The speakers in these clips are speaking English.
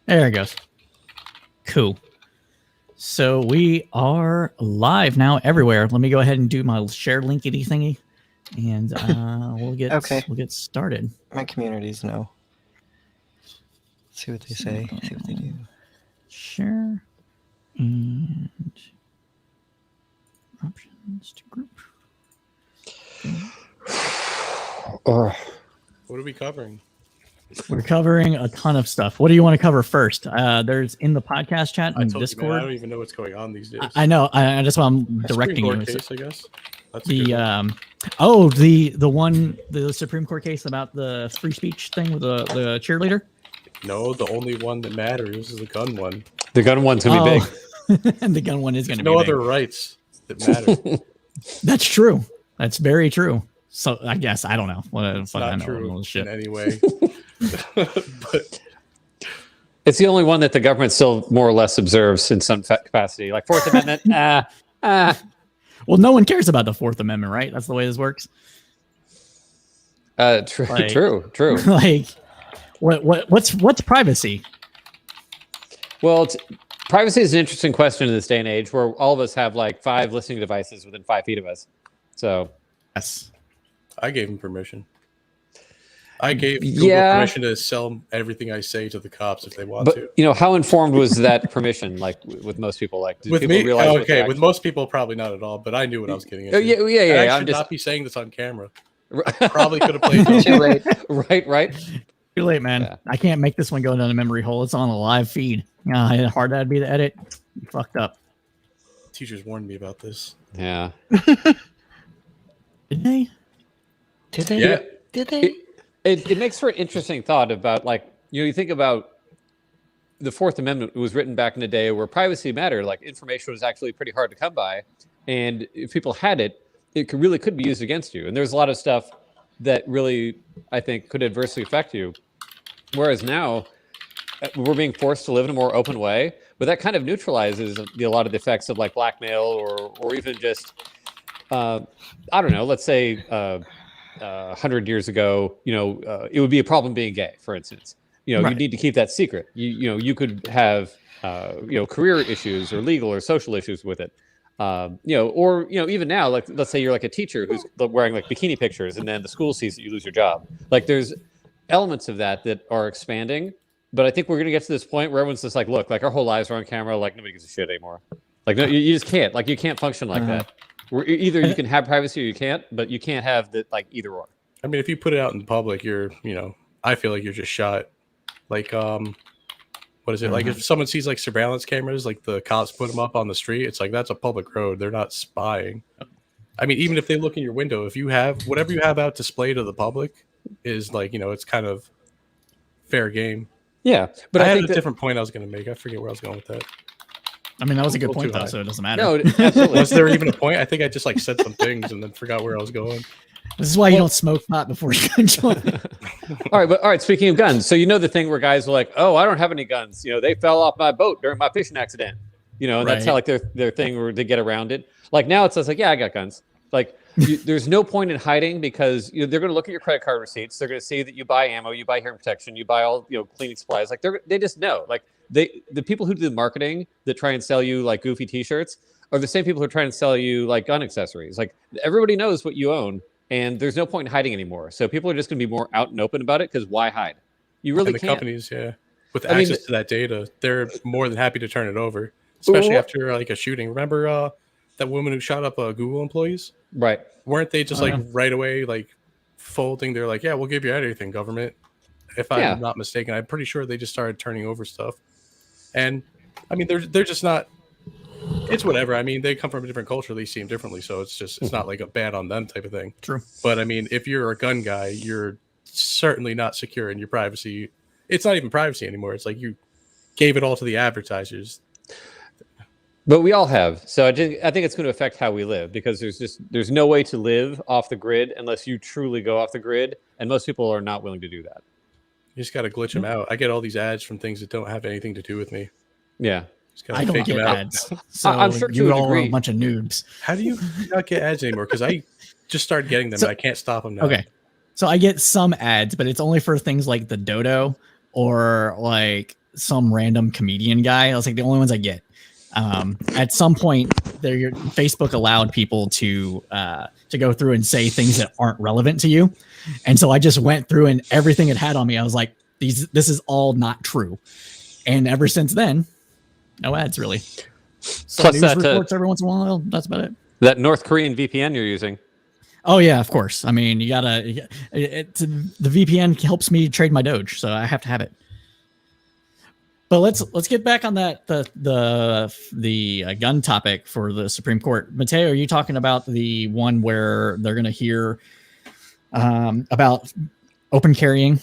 There it goes. Cool. So we are live now everywhere. Let me go ahead and do my share linkity thingy, and we'll get started. My communities know. See what they say. See what they do. Share and options to group. What are we covering? We're covering a ton of stuff. What do you want to cover first? There's in the podcast chat and Discord. You, man, I don't even know what's going on these days. I know. I just want I'm directing you. Case, I guess. That's the Supreme Court case about the free speech thing with the cheerleader. No, the only one that matters is the gun one. The gun one's gonna be big. And the gun one is gonna be no big. other rights that matter. That's true. That's very true. So I guess I don't know. It's not true in any way. But it's the only one that the government still more or less observes in some capacity, like Fourth Amendment. Well, no one cares about the Fourth Amendment, right? That's the way this works. True. Like, what's privacy? Well, privacy is an interesting question in this day and age, where all of us have like 5 listening devices within 5 feet of us. So, yes, I gave him permission. I gave Google permission to sell everything I say to the cops if they want to. You know, how informed was that permission? Like with most people, like did with people me, realize okay. With most people, probably not at all. But I knew what I was getting into. Yeah. I should not be saying this on camera. Probably could have played too late. Right. Too late, man. Yeah. I can't make this one go down the memory hole. It's on a live feed. How hard that'd be to edit. You fucked up. Teachers warned me about this. Yeah. Did they? Yeah. Did they? It makes for an interesting thought about, like, you think about the Fourth Amendment was written back in the day where privacy mattered. Like, information was actually pretty hard to come by, and if people had it, it really could be used against you. And there's a lot of stuff that really, I think, could adversely affect you. Whereas now, we're being forced to live in a more open way, but that kind of neutralizes a lot of the effects of like blackmail or even just, I don't know, let's say 100 years ago, it would be a problem being gay, for instance. Right. You need to keep that secret. You could have, career issues or legal or social issues with it. Even now, like, let's say you're like a teacher who's wearing like bikini pictures and then the school sees that you lose your job. Like, there's elements of that are expanding, but I think we're going to get to this point where everyone's just like, look, like our whole lives are on camera. Like, nobody gives a shit anymore. Like, no, you just can't, like, you can't function like that. Either you can have privacy or you can't, but you can't have the, like, either or. I mean, if you put it out in public, I feel like you're just shot. Like, what is it? Like, if someone sees like surveillance cameras, like the cops put them up on the street, it's like, that's a public road. They're not spying. I mean, even if they look in your window, if you have whatever you have out displayed to the public is like, it's kind of fair game. Yeah. But I had a different point I was going to make. I forget where I was going with that. I mean, that was a good point, though, so it doesn't matter. No, absolutely. Was there even a point? I think I just like said some things and then forgot where I was going. This is why you don't smoke pot before you can join. All right. Speaking of guns, so the thing where guys are like, "Oh, I don't have any guns. They fell off my boat during my fishing accident." And that's how like their thing or to get around it. Like now, it's just like, yeah, I got guns. Like there's no point in hiding because they're going to look at your credit card receipts. They're going to see that you buy ammo, you buy hearing protection, you buy all cleaning supplies. Like they just know. Like the people who do the marketing that try and sell you like goofy T-shirts are the same people who are trying to sell you like gun accessories. Like everybody knows what you own. And there's no point in hiding anymore. So people are just going to be more out and open about it because why hide? You really can't. Companies, with access to that data, they're more than happy to turn it over, especially after like a shooting. Remember that woman who shot up Google employees? Right. Weren't they just right away like folding? They're like, yeah, we'll give you everything, government. If I'm not mistaken, I'm pretty sure they just started turning over stuff. And I mean, they're just not. It's whatever. I mean, they come from a different culture. They see them differently. So it's not like a bad on them type of thing. True. But I mean, if you're a gun guy, you're certainly not secure in your privacy. It's not even privacy anymore. It's like you gave it all to the advertisers. But we all have. So I think it's going to affect how we live because there's no way to live off the grid unless you truly go off the grid. And most people are not willing to do that. You just got to glitch them out. I get all these ads from things that don't have anything to do with me. Yeah. I don't get ads. So I'm sure you all are a bunch of noobs. How do you not get ads anymore? Because I just started getting them and I can't stop them now. Okay. So I get some ads, but it's only for things like the dodo or like some random comedian guy. I was like, the only ones I get. At some point, Facebook allowed people to go through and say things that aren't relevant to you, and so I just went through and everything it had on me, I was like, this is all not true. And ever since then, no ads really. So Plus news reports every once in a while. That's about it. That North Korean VPN you're using. Oh yeah, of course. I mean, the VPN helps me trade my Doge, so I have to have it. But let's get back on that the gun topic for the Supreme Court. Mateo, are you talking about the one where they're going to hear about open carrying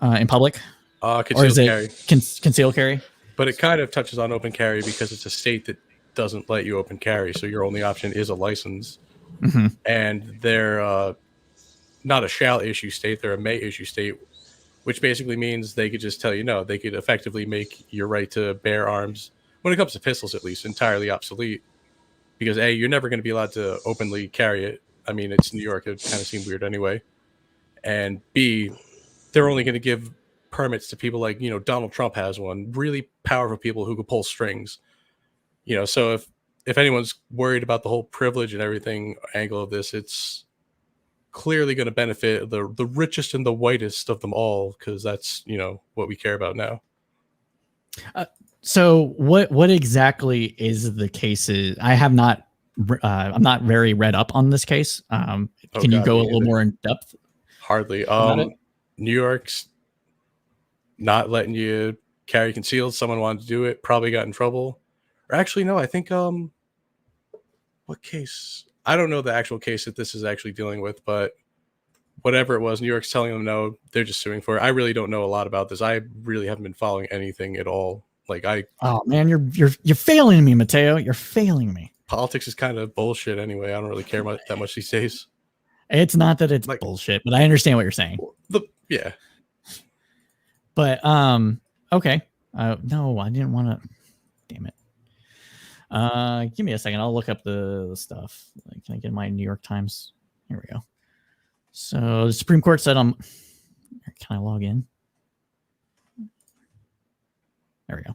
in public, or is it concealed carry? But it kind of touches on open carry because it's a state that doesn't let you open carry, so your only option is a license. Mm-hmm. And they're not a shall issue state; they're a may issue state, which basically means they could just tell you no. They could effectively make your right to bear arms, when it comes to pistols at least, entirely obsolete. Because A, you're never going to be allowed to openly carry it. I mean, it's New York; it kind of seemed weird anyway. And B, they're only going to give permits to people like, Donald Trump has one, really powerful people who could pull strings. So if anyone's worried about the whole privilege and everything angle of this, it's clearly going to benefit the richest and the whitest of them all, because that's what we care about now. So what exactly is the case? I have not I'm not very read up on this case. Can you go a little more in depth? Hardly. New York's not letting you carry concealed. Someone wanted to do it, probably got in trouble. Or actually, no, I think what case? I don't know the actual case that this is actually dealing with, but whatever it was, New York's telling them no, they're just suing for it. I really don't know a lot about this. I really haven't been following anything at all. Oh man, you're failing me, Mateo. You're failing me. Politics is kind of bullshit anyway. I don't really care that much these days. It's not that it's bullshit, but I understand what you're saying. Yeah. But okay. No, I didn't want to. Damn it. Give me a second. I'll look up the stuff. Can I get my New York Times? Here we go. So the Supreme Court said, can I log in? There we go.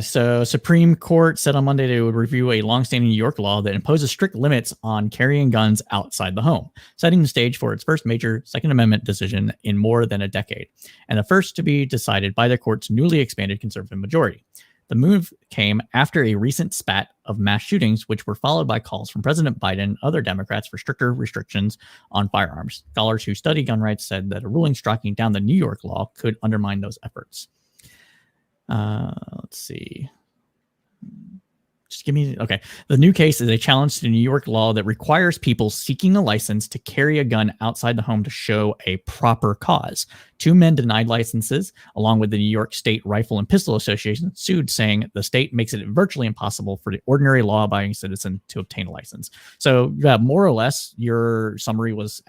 So Supreme Court said on Monday they would review a longstanding New York law that imposes strict limits on carrying guns outside the home, setting the stage for its first major Second Amendment decision in more than a decade, and the first to be decided by the court's newly expanded conservative majority. The move came after a recent spat of mass shootings, which were followed by calls from President Biden and other Democrats for stricter restrictions on firearms. Scholars who study gun rights said that a ruling striking down the New York law could undermine those efforts. Let's see. Just give me. Okay. The new case is a challenge to the New York law that requires people seeking a license to carry a gun outside the home to show a proper cause. Two men denied licenses, along with the New York State Rifle and Pistol Association, sued, saying the state makes it virtually impossible for the ordinary law-abiding citizen to obtain a license. So, more or less, your summary was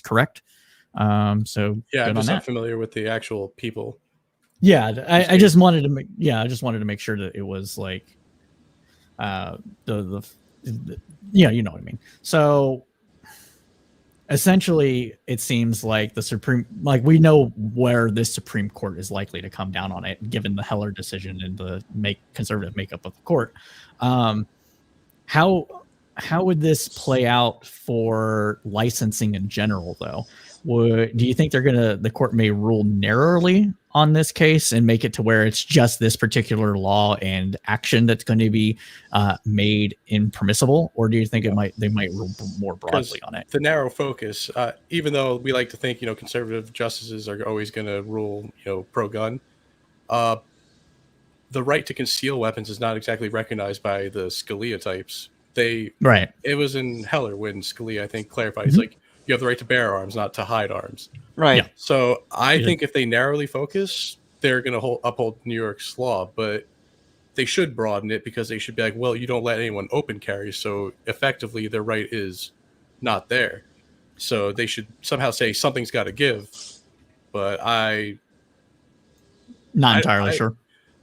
correct. So, yeah, I'm just not familiar with the actual people. Yeah, I just wanted to make. Yeah, I just wanted to make sure that it was like, you know what I mean. So, essentially, it seems like we know where this Supreme Court is likely to come down on it, given the Heller decision and the conservative makeup of the court. How would this play out for licensing in general, though? Do you think the court may rule narrowly on this case and make it to where it's just this particular law and action that's going to be made impermissible, or do you think they might rule more broadly on it? The narrow focus, even though we like to think conservative justices are always going to rule pro-gun, the right to conceal weapons is not exactly recognized by the Scalia types. Right. It was in Heller when Scalia, I think, clarified. He's like, you have the right to bear arms, not to hide arms. Right. Yeah. So I think if they narrowly focus, they're going to uphold New York's law, but they should broaden it because they should be like, well, you don't let anyone open carry. So effectively their right is not there. So they should somehow say something's got to give. But not entirely sure.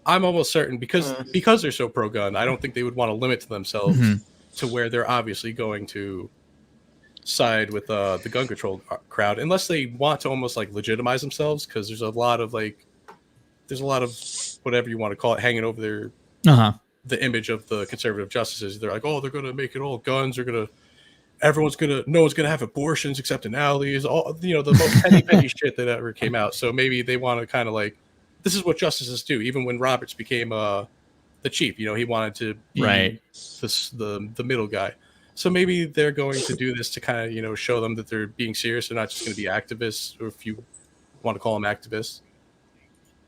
I'm almost certain because they're so pro-gun, I don't think they would want to limit to themselves to where they're obviously going to side with the gun control crowd, unless they want to almost like legitimize themselves, because there's a lot of like there's a lot of whatever you want to call it hanging over their the image of the conservative justices. They're like, oh, they're going to make it all guns. No one's going to have abortions except in alleys. All, the most petty shit that ever came out. So maybe they want to kind of like, this is what justices do. Even when Roberts became the chief, he wanted to be the middle guy. So maybe they're going to do this to kind of, show them that they're being serious. They're not just going to be activists, or if you want to call them activists.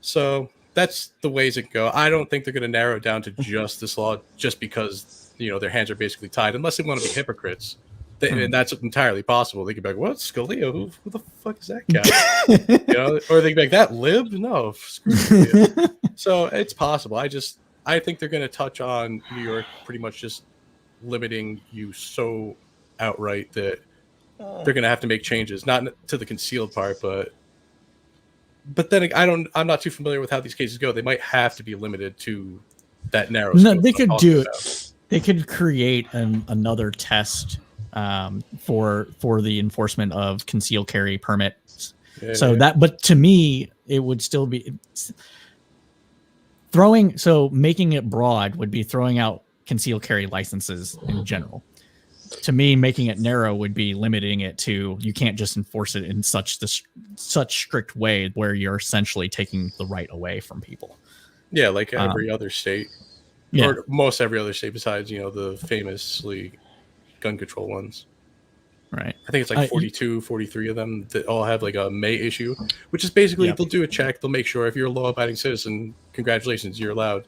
So that's the ways it can go. I don't think they're going to narrow it down to just this law just because, their hands are basically tied, unless they want to be hypocrites. And that's entirely possible. They could be like, what, Scalia? Who the fuck is that guy? Or they could be like, that lib? No, screw Scalia. So it's possible. I think they're going to touch on New York pretty much just limiting you so outright that they're going to have to make changes, not to the concealed part, but then I'm not too familiar with how these cases go. They might have to be limited to that narrow. No, they could do it. They could create another test for the enforcement of concealed carry permits. But to me, it would still be making it broad would be throwing out concealed carry licenses in general. To me, making it narrow would be limiting it to, you can't just enforce it in such strict way where you're essentially taking the right away from people. Yeah, like every other state. Yeah. Or most every other state besides, the famously gun control ones. Right. I think it's like 42, 43 of them that all have like a May issue, which is basically they'll do a check. They'll make sure if you're a law-abiding citizen, congratulations, you're allowed.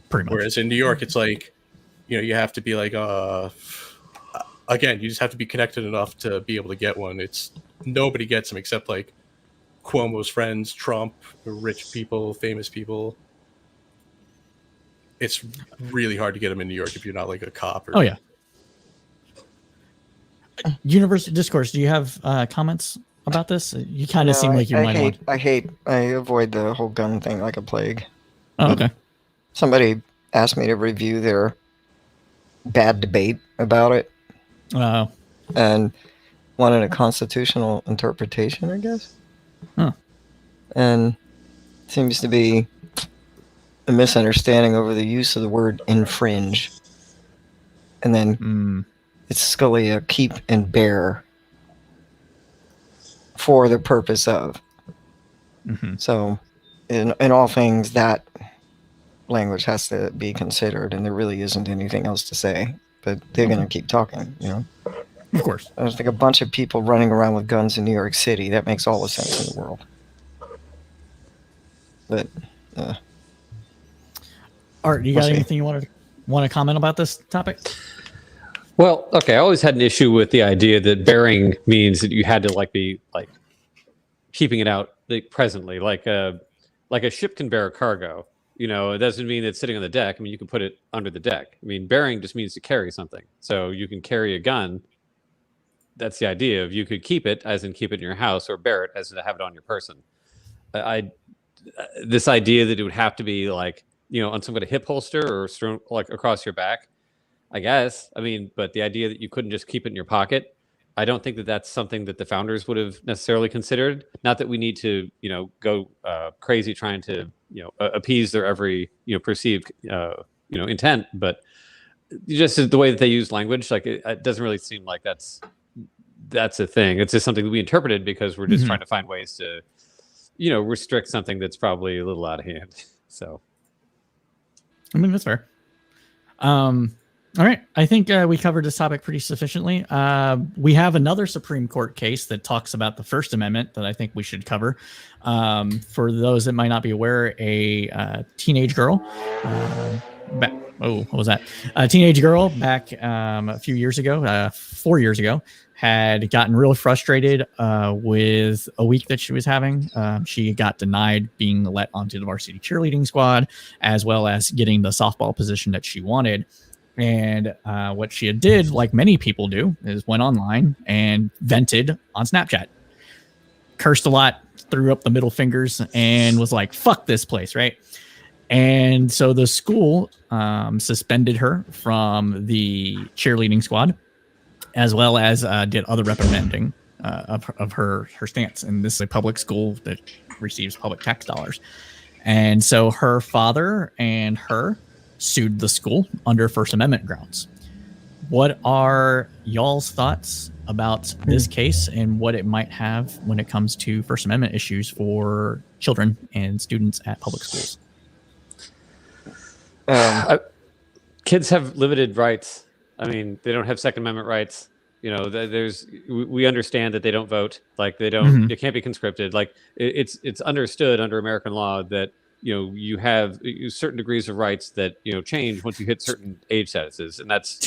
Pretty much. Whereas in New York, it's like, you have to be like, again, you just have to be connected enough to be able to get one. Nobody gets them except like Cuomo's friends, Trump, rich people, famous people. It's really hard to get them in New York if you're not like a cop. Oh yeah. University Discourse, do you have comments about this? You kind of seem like you might want. I avoid the whole gun thing like a plague. Oh, okay. Somebody asked me to review their bad debate about it. Oh. And wanted a constitutional interpretation, I guess. Huh. And seems to be a misunderstanding over the use of the word infringe. And then it's Scalia, keep and bear for the purpose of. Mm-hmm. So in all things, that language has to be considered, and there really isn't anything else to say. But they're going to keep talking, Of course. There's like a bunch of people running around with guns in New York City. That makes all the sense in the world. But Art, you got anything you want to comment about this topic? Well, okay. I always had an issue with the idea that bearing means that you had to be keeping it out presently, like a ship can bear a cargo. It doesn't mean it's sitting on the deck. I mean, you can put it under the deck. I mean, bearing just means to carry something. So you can carry a gun. That's the idea of, you could keep it, as in keep it in your house, or bear it, as in to have it on your person. This idea that it would have to be on some kind of hip holster or strewn across your back, I guess. I mean, but the idea that you couldn't just keep it in your pocket, I don't think that that's something that the founders would have necessarily considered. Not that we need to, go crazy trying to, appease their every, perceived, intent, but just the way that they use language, it doesn't really seem like that's a thing. It's just something that we interpreted because we're just trying to find ways to, restrict something that's probably a little out of hand. So, I mean, that's fair. All right. I think we covered this topic pretty sufficiently. We have another Supreme Court case that talks about the First Amendment that I think we should cover. For those that might not be aware, a teenage girl, what was that? A teenage girl back a few years ago, 4 years ago, had gotten really frustrated with a week that she was having. She got denied being let onto the varsity cheerleading squad, as well as getting the softball position that she wanted. And what she did, like many people do, is went online and vented on Snapchat. Cursed a lot, threw up the middle fingers, and was like, fuck this place, right? And so the school suspended her from the cheerleading squad, as well as did other reprimanding of her stance. And this is a public school that receives public tax dollars. And so her father and her sued the school under First Amendment grounds. What are y'all's thoughts about this case and what it might have when it comes to First Amendment issues for children and students at public schools? Kids have limited rights. I mean, they don't have Second Amendment rights. You know, we understand that they don't vote. Like they don't, It can't be conscripted. Like it's understood under American law that, you know, you have certain degrees of rights that, you know, change once you hit certain age statuses. And that's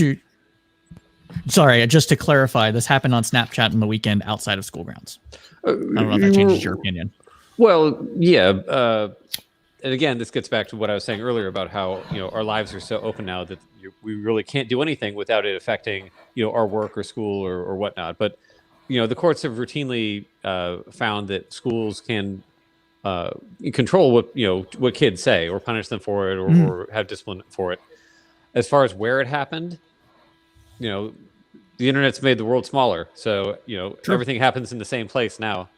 sorry, just to clarify, this happened on Snapchat on the weekend outside of school grounds. I don't know if that changes your opinion. Well, yeah. And again, this gets back to what I was saying earlier about how, you know, our lives are so open now that we really can't do anything without it affecting, you know, our work or school or whatnot. But, you know, the courts have routinely found that schools can control what kids say or punish them for it or have discipline for it. As far as where it happened, you know, the internet's made the world smaller. So, you know, everything happens in the same place now.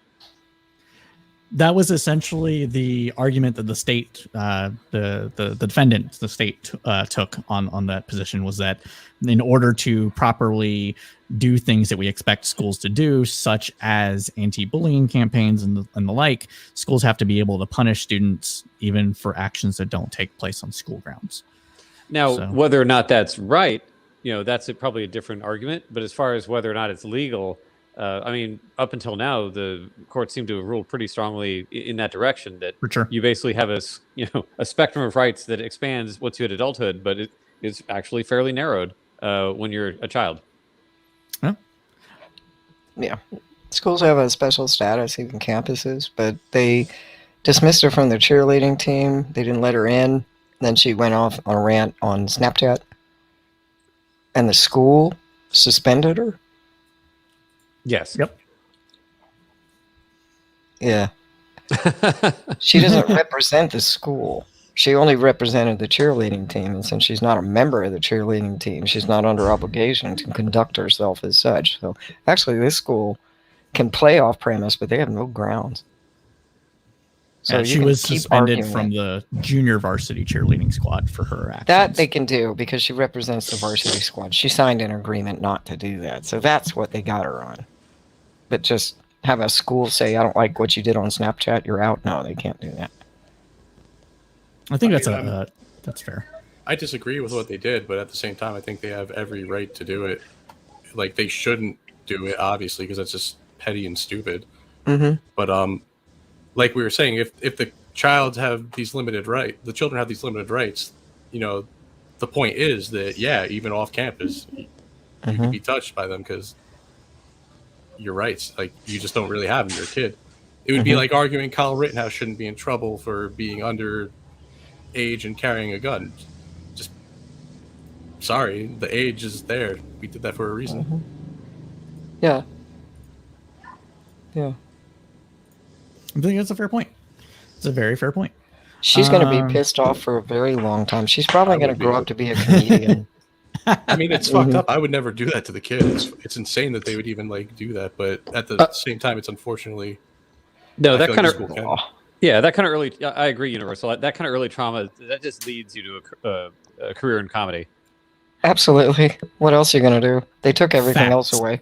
That was essentially the argument that the state, the defendant, the state took on that position, was that in order to properly do things that we expect schools to do, such as anti-bullying campaigns and the like, schools have to be able to punish students even for actions that don't take place on school grounds. Now, whether or not that's right, you know, that's probably a different argument. But as far as whether or not it's legal, I mean, up until now, the courts seem to have ruled pretty strongly in that direction that you basically have a spectrum of rights that expands once you hit adulthood, but it is actually fairly narrowed when you're a child. Yeah. Schools have a special status, even campuses, but they dismissed her from the cheerleading team. They didn't let her in. Then she went off on a rant on Snapchat. And the school suspended her? Yes. Yep. Yeah. She doesn't represent the school. She only represented the cheerleading team, and since she's not a member of the cheerleading team, she's not under obligation to conduct herself as such. So actually, this school can play off premise, but they have no grounds. So she was suspended from the junior varsity cheerleading squad for her actions. That they can do because she represents the varsity squad. She signed an agreement not to do that. So that's what they got her on. But just have a school say, I don't like what you did on Snapchat, you're out. No, they can't do that. I think that's fair. I disagree with what they did, but at the same time, I think they have every right to do it. Like, they shouldn't do it, obviously, because that's just petty and stupid. But like we were saying, if the child have these limited rights, the children have these limited rights, you know, the point is that, yeah, even off campus, you can be touched by them because your rights, like, you just don't really have them. You're a kid. It would be like arguing Kyle Rittenhouse shouldn't be in trouble for being under age and carrying a gun. Just sorry, the age is there. We did that for a reason. Yeah. I think that's a fair point. It's a very fair point. She's going to be pissed off for a very long time. She's probably going to grow up to be a comedian. I mean, it's fucked up. I would never do that to the kids. It's insane that they would even like do that. But at the same time, it's unfortunately that kind of that kind of early. I agree, Universal. That kind of early trauma that just leads you to a career in comedy. Absolutely. What else are you going to do? They took everything else away.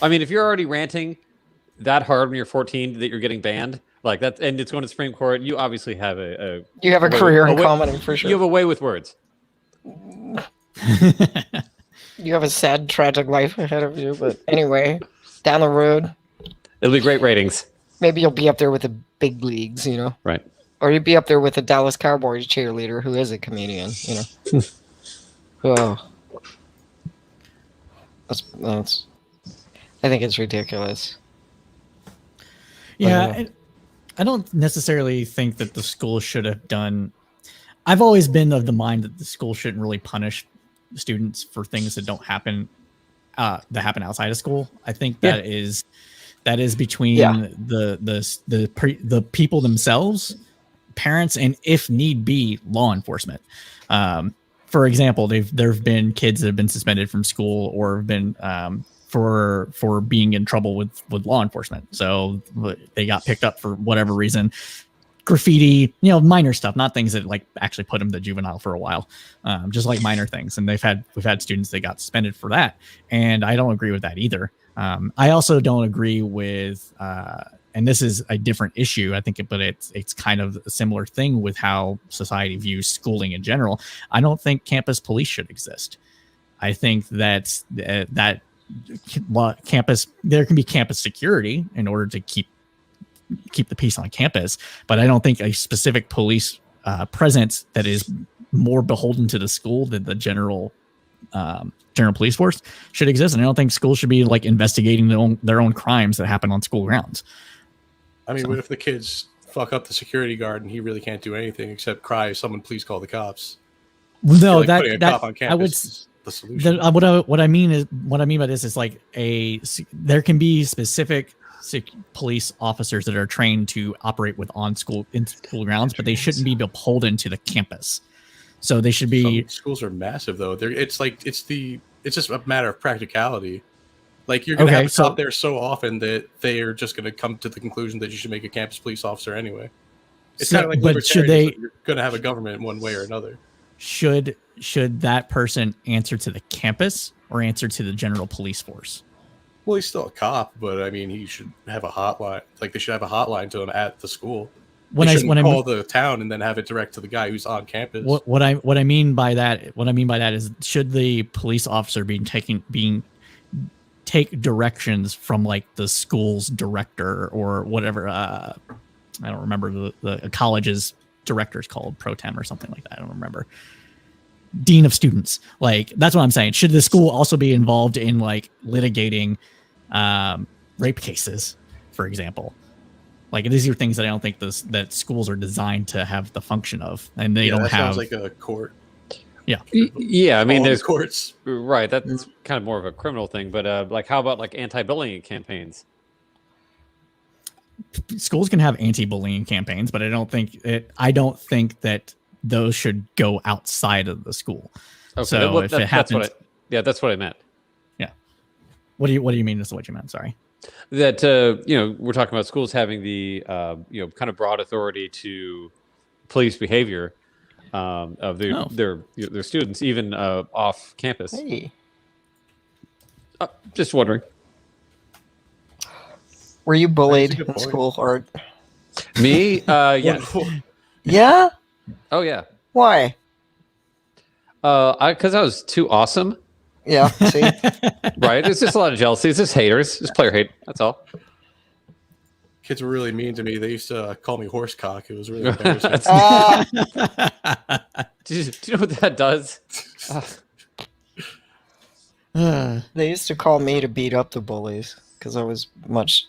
I mean, if you're already ranting that hard when you're 14 that you're getting banned like that, and it's going to the Supreme Court, you obviously have a career in comedy for sure. You have a way with words. You have a sad, tragic life ahead of you, but anyway, down the road, it'll be great ratings. Maybe you'll be up there with the big leagues, you know? Right. Or you'd be up there with the Dallas Cowboys cheerleader who is a comedian, you know? Oh. That's I think it's ridiculous. Yeah, I don't necessarily think that the school should have done. I've always been of the mind that the school shouldn't really punish students for things that don't happen, that happen outside of school. I think that is between the people themselves, parents, and if need be, law enforcement. For example, there have been kids that have been suspended from school or have been for being in trouble with law enforcement. So they got picked up for whatever reason. graffiti, minor stuff, not things that like actually put them to juvenile for a while, just like minor things. And we've had students that got suspended for that, and I don't agree with that either. I also don't agree with, and this is a different issue, I think, but it's kind of a similar thing with how society views schooling in general. I don't think campus police should exist. I think that campus, there can be campus security in order to keep the peace on campus, but I don't think a specific police presence that is more beholden to the school than the general police force should exist. And I don't think schools should be like investigating their own crimes that happen on school grounds. I mean, what if the kids fuck up the security guard and he really can't do anything except cry, "Someone please call the cops"? No, putting a cop on campus is the solution. What I mean by this is like there can be specific police officers that are trained to operate in school grounds, but they shouldn't be beholden to the campus. So they should be. Some schools are massive though. It's just a matter of practicality. Like you're gonna have a cop there so often that they are just gonna come to the conclusion that you should make a campus police officer anyway. It's kind of like libertarianism. You're gonna have a government in one way or another. Should that person answer to the campus or answer to the general police force? Well, he's still a cop, but I mean, he should have a hotline. Like they should have a hotline to him at the school. When I call the town and then have it direct to the guy who's on campus. What I mean by that is, should the police officer take directions from like the school's director or whatever? I don't remember the college's director is called, pro tem or something like that. I don't remember. Dean of students. Like, that's what I'm saying. Should the school also be involved in like litigating rape cases, for example? Like, these are things that I don't think that schools are designed to have the function of, and they don't have. Sounds like a court. Yeah. Yeah. I mean, there's courts. Right. That's kind of more of a criminal thing, but like, how about like anti-bullying campaigns? Schools can have anti-bullying campaigns, but I don't think that those should go outside of the school. Okay. So if it happens, that's what I meant. Yeah. What do you mean? That's what you meant? Sorry. That we're talking about schools having the kind of broad authority to police behavior of their students, even off campus. Hey. Just wondering. Were you bullied in school, Art? Me? Yeah. Yeah? Oh, yeah. Why? Because I was too awesome. Yeah, see? Right? It's just a lot of jealousy. It's just haters. Just player hate. That's all. Kids were really mean to me. They used to call me horsecock. It was really embarrassing. Do you know what that does? They used to call me to beat up the bullies because I was much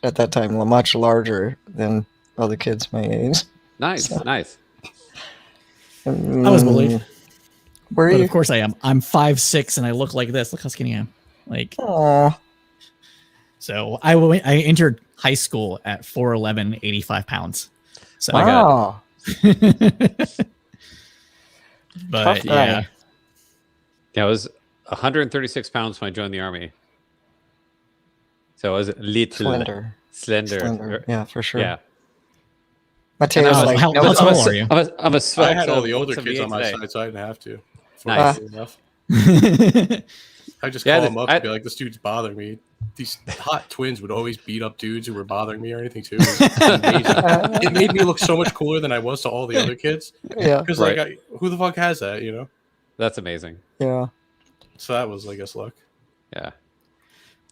larger than other kids my age. Nice. I was bullied. Where are you? Of course I am. I'm 5'6" and I look like this. Look how skinny I am. Like, aww. So I entered high school at 4'11", 85 pounds. So wow. But yeah. Yeah, I was 136 pounds when I joined the army. So I was little. Slender. Yeah, for sure. Yeah. Mateo's like, how tall are you? I'm a I had all the older kids on my side, so I didn't have to. Nice. Enough. I just call them up and be like, "This dude's bothering me." These hot twins would always beat up dudes who were bothering me or anything too. It made me look so much cooler than I was to all the other kids. Yeah, because who the fuck has that? You know. That's amazing. Yeah. So that was, I guess, luck. Yeah.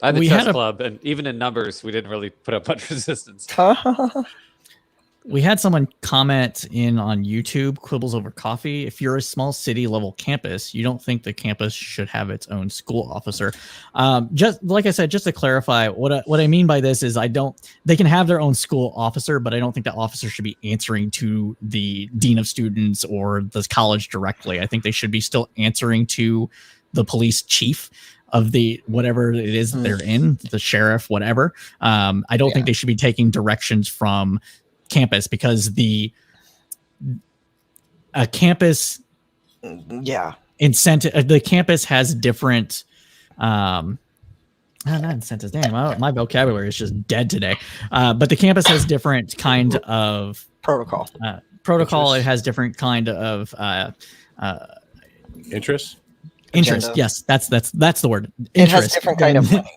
I had the chess club, and even in numbers, we didn't really put up much resistance. We had someone comment in on YouTube, Quibbles Over Coffee. If you're a small city level campus, you don't think the campus should have its own school officer. Just like I said, just to clarify, what I mean by this is they can have their own school officer, but I don't think the officer should be answering to the dean of students or the college directly. I think they should be still answering to the police chief of the whatever it is that they're in, the sheriff, whatever. I don't think they should be taking directions from campus, because the campus incentive, the campus has different not incentives. Damn, my vocabulary is just dead today. But the campus has different kind of Protocol. Protocol. Interest. It has different kind of Interest. interest. Agenda. Yes, that's the word. It Interest. has different kind of money.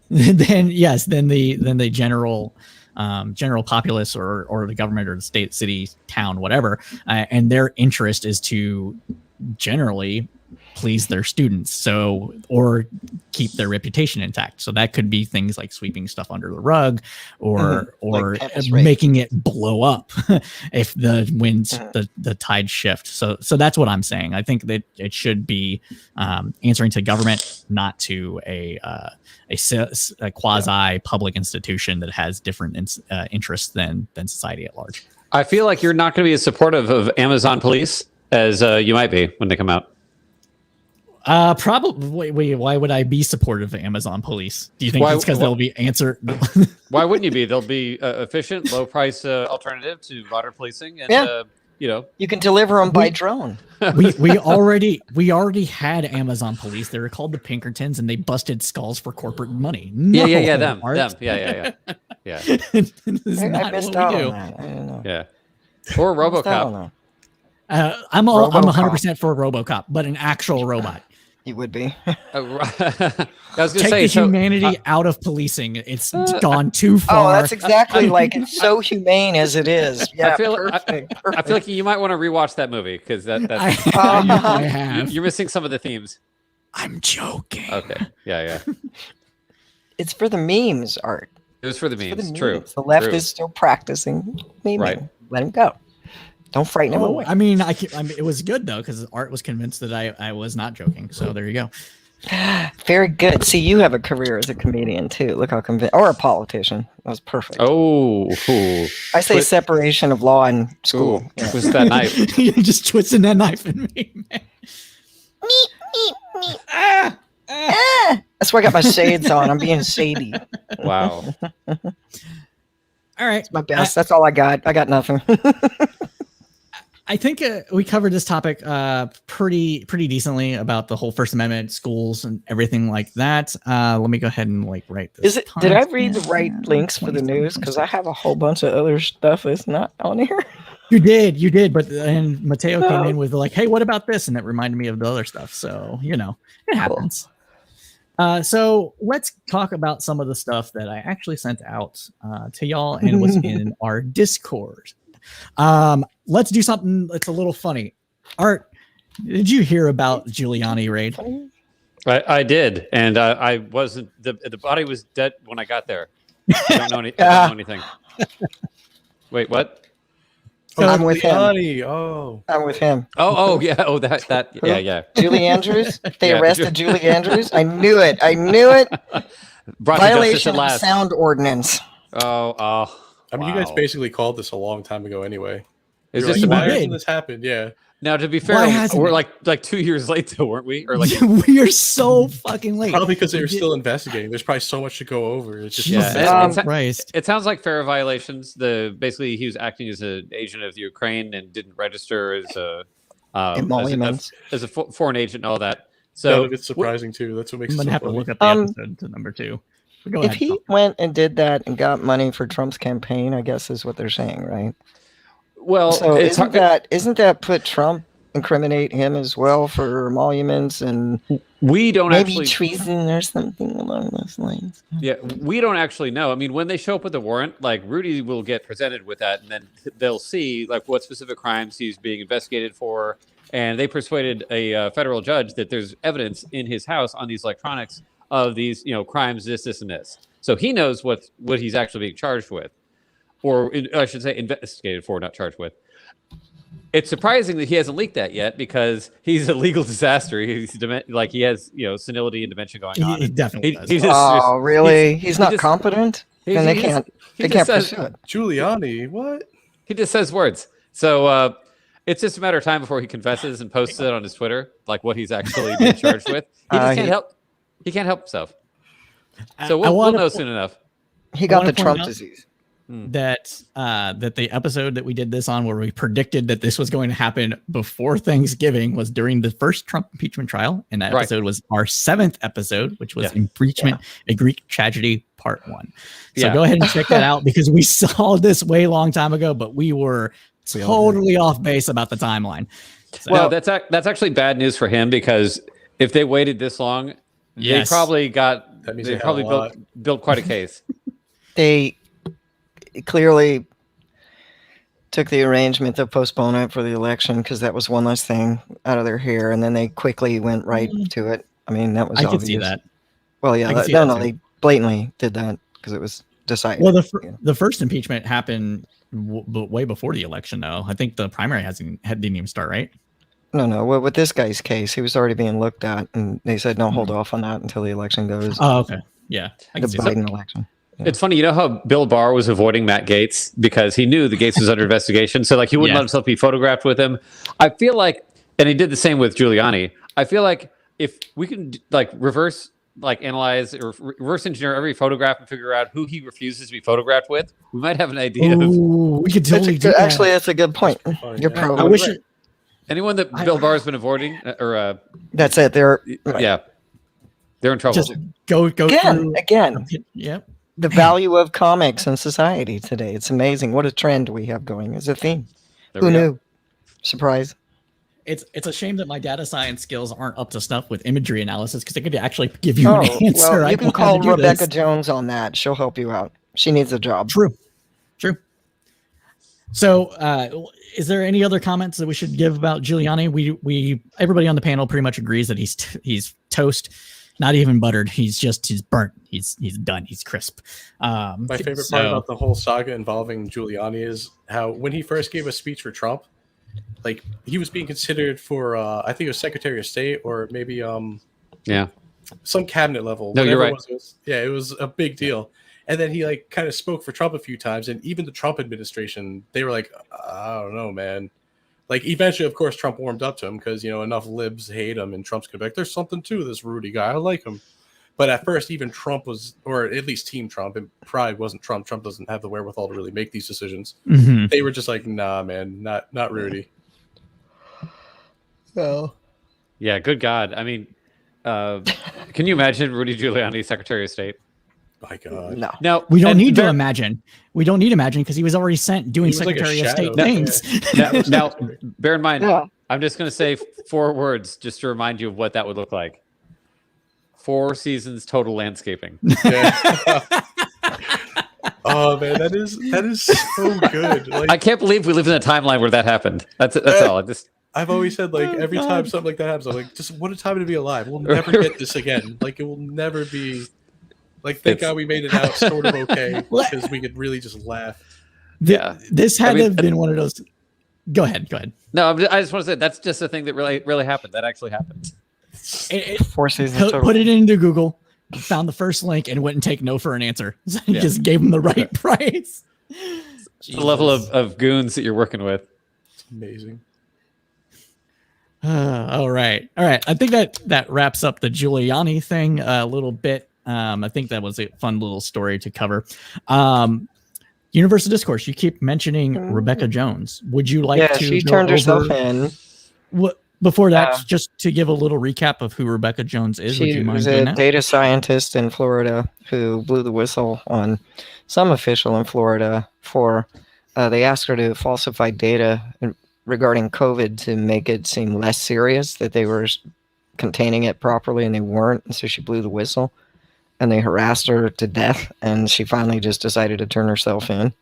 Then the general populace or the government or the state, city, town, whatever, and their interest is to generally please their students, or keep their reputation intact. So that could be things like sweeping stuff under the rug, or Like making it blow up if the winds, the tide shift. So that's what I'm saying. I think that it should be answering to government, not to a quasi public institution that has different interests than society at large. I feel like you're not going to be as supportive of Amazon Police as you might be when they come out. Probably. Wait, why would I be supportive of Amazon Police? Do you think it's because they'll be answer? Why wouldn't you be? They'll be efficient, low price alternative to modern policing, and you can deliver them by drone. we already had Amazon Police. They were called the Pinkertons, and they busted skulls for corporate money. No, them, yeah. I missed out on that. I don't know. Yeah, or RoboCop. I'm 100% for RoboCop, but an actual robot. You would be. I was Take the humanity out of policing. It's gone too far. Oh, that's exactly like it's so humane as it is. Yeah, I feel perfect. I feel like you might want to rewatch that movie because that's I have. You're missing some of the themes. I'm joking. Okay. Yeah. It's for the memes, Art. It was for the memes. For the True. memes. The left True. is still practicing memeing. Right. Let him go. Don't frighten him away. I mean, it was good though because Art was convinced that I was not joking. So there you go. Very good. See, you have a career as a comedian too. Look how convinced, or a politician. That was perfect. Oh, I say separation of law and school. Yeah. Twist that knife. You're just twisting that knife in me, man. That's why I got my shades on. I'm being shady. Wow. All right. It's my best. That's all I got. I got nothing. I think we covered this topic pretty decently about the whole First Amendment, schools, and everything like that. Let me go ahead and write this. Did I read the right links for the news? Because I have a whole bunch of other stuff that's not on here. You did. But then Mateo came in with like, "Hey, what about this?" And that reminded me of the other stuff. So it happens. So let's talk about some of the stuff that I actually sent out to y'all and was in our Discord. Let's do something that's a little funny. Art, did you hear about Giuliani raid? I did, and I wasn't. The body was dead when I got there. I don't know anything. Wait, what? So I'm with him. I'm with him. Oh yeah. Oh that. Yeah. Julie Andrews. They arrested Julie Andrews. I knew it. Violation of the sound ordinance. Oh. I mean, you guys basically called this a long time ago anyway. Is You're this like, why hasn't this happened? Yeah. Now, to be fair, we're like 2 years late, though, weren't we? Or like we are so fucking late. Probably because they were still investigating. There's probably so much to go over. It's just it sounds like FARA violations. Basically, he was acting as an agent of the Ukraine and didn't register as a foreign agent and all that. So it's surprising too. That's what makes. I'm gonna have to look up the episode to number 2. If he went and did that and got money for Trump's campaign, I guess is what they're saying, right? Well, so isn't that put Trump, incriminate him as well for emoluments and we don't maybe actually treason or something along those lines? Yeah, we don't actually know. I mean, when they show up with the warrant, like Rudy will get presented with that, and then they'll see like what specific crimes he's being investigated for, and they persuaded a federal judge that there's evidence in his house on these electronics of these, crimes, this, and this. So he knows what he's actually being charged with, or I should say investigated for, not charged with. It's surprising that he hasn't leaked that yet because he's a legal disaster. He's he has senility and dementia going on. He definitely does. Really? He's not competent? Then they can't pursue it. Giuliani, what? He just says words. So it's just a matter of time before he confesses and posts it on his Twitter, like what he's actually being charged with. He just can't help. He can't help himself. So we'll know soon enough. He got the Trump disease. that the episode that we did this on, where we predicted that this was going to happen before Thanksgiving, was during the first Trump impeachment trial, and that episode was our 7th episode, which was Impeachment: A Greek Tragedy Part 1. So go ahead and check that out, because we saw this way long time ago, but we were totally off base about the timeline. So, well, that's actually bad news for him, because if they waited this long, they probably built quite a case. They clearly took the arrangement to postpone it for the election, because that was one less thing out of their hair, and then they quickly went right to it. I mean, that was obvious. I could see that. Well, yeah, they blatantly did that because it was decided. Well, the first impeachment happened way before the election, though. I think the primary didn't even start, right? No. Well, with this guy's case, he was already being looked at, and they said, no, hold off on that until the election goes. Oh, okay. Yeah. The Biden election. Yeah. It's funny, you know how Bill Barr was avoiding Matt Gaetz because he knew the Gaetz was under investigation, so like he wouldn't let himself be photographed with him. I feel like, and he did the same with Giuliani. I feel like if we can like reverse analyze or reverse engineer every photograph and figure out who he refuses to be photographed with, we might have an idea. We could totally do that. Actually, that's a good point. You're probably. I wish it. Anyone that Bill Barr has been avoiding, or that's it. They're they're in trouble. Just go again. Yep. The value of comics in society today. It's amazing. What a trend we have going as a theme. Who knew? Surprise. It's a shame that my data science skills aren't up to snuff with imagery analysis, because I could actually give you an answer. Well, you can call Rebecca Jones on that. She'll help you out. She needs a job. True. So, is there any other comments that we should give about Giuliani? We everybody on the panel pretty much agrees that he's toast, not even buttered. He's burnt. He's done. He's crisp. My favorite part about the whole saga involving Giuliani is how when he first gave a speech for Trump, like he was being considered for I think it was Secretary of State or maybe some cabinet level. No, you're right. It was a big deal. And then he like kind of spoke for Trump a few times, and even the Trump administration, they were like, I don't know, man. Like eventually, of course, Trump warmed up to him because enough libs hate him, and Trump's gonna be like, there's something to this Rudy guy. I like him. But at first, even Trump was, or at least Team Trump, and probably wasn't Trump. Trump doesn't have the wherewithal to really make these decisions. Mm-hmm. They were just like, nah, man, not Rudy. Well, yeah, good God. I mean, can you imagine Rudy Giuliani, Secretary of State? My God. No, we don't need to imagine. We don't need to imagine because he was already sent doing Secretary of State things. Now, bear in mind, I'm just going to say 4 words just to remind you of what that would look like. 4 seasons total landscaping. Yeah. Oh man, that is so good. Like, I can't believe we live in a timeline where that happened. That's all. I've always said, like, every time something like that happens, I'm like, just what a time to be alive. We'll never get this again. Like, it will never be. Like, thank God we made it out sort of okay because we could really just laugh. This had to have been one of those. Go ahead. No, I just want to say that's just a thing that really happened. That actually happened. 4 seasons. Put it into Google, found the first link, and wouldn't take no for an answer. Just gave him the right price. The level of goons that you're working with. It's amazing. All right. I think that wraps up the Giuliani thing a little bit. I think that was a fun little story to cover. Universal Discourse, you keep mentioning Rebecca Jones. Would you like to? Yeah, she turned herself in. Before that, just to give a little recap of who Rebecca Jones is, would you mind was doing a that? data scientist in Florida who blew the whistle on some official in Florida for they asked her to falsify data regarding COVID to make it seem less serious, that they were containing it properly and they weren't, and so she blew the whistle. And they harassed her to death, and she finally just decided to turn herself in.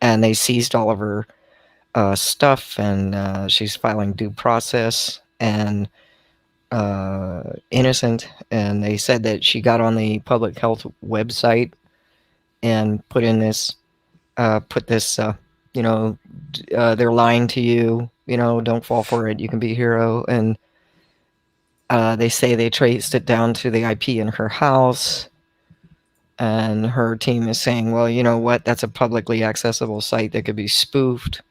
And they seized all of her stuff, and she's filing due process and innocent. And they said that she got on the public health website and put this, they're lying to you, don't fall for it, you can be a hero. And they say they traced it down to the IP in her house, and her team is saying, well, you know what? That's a publicly accessible site that could be spoofed.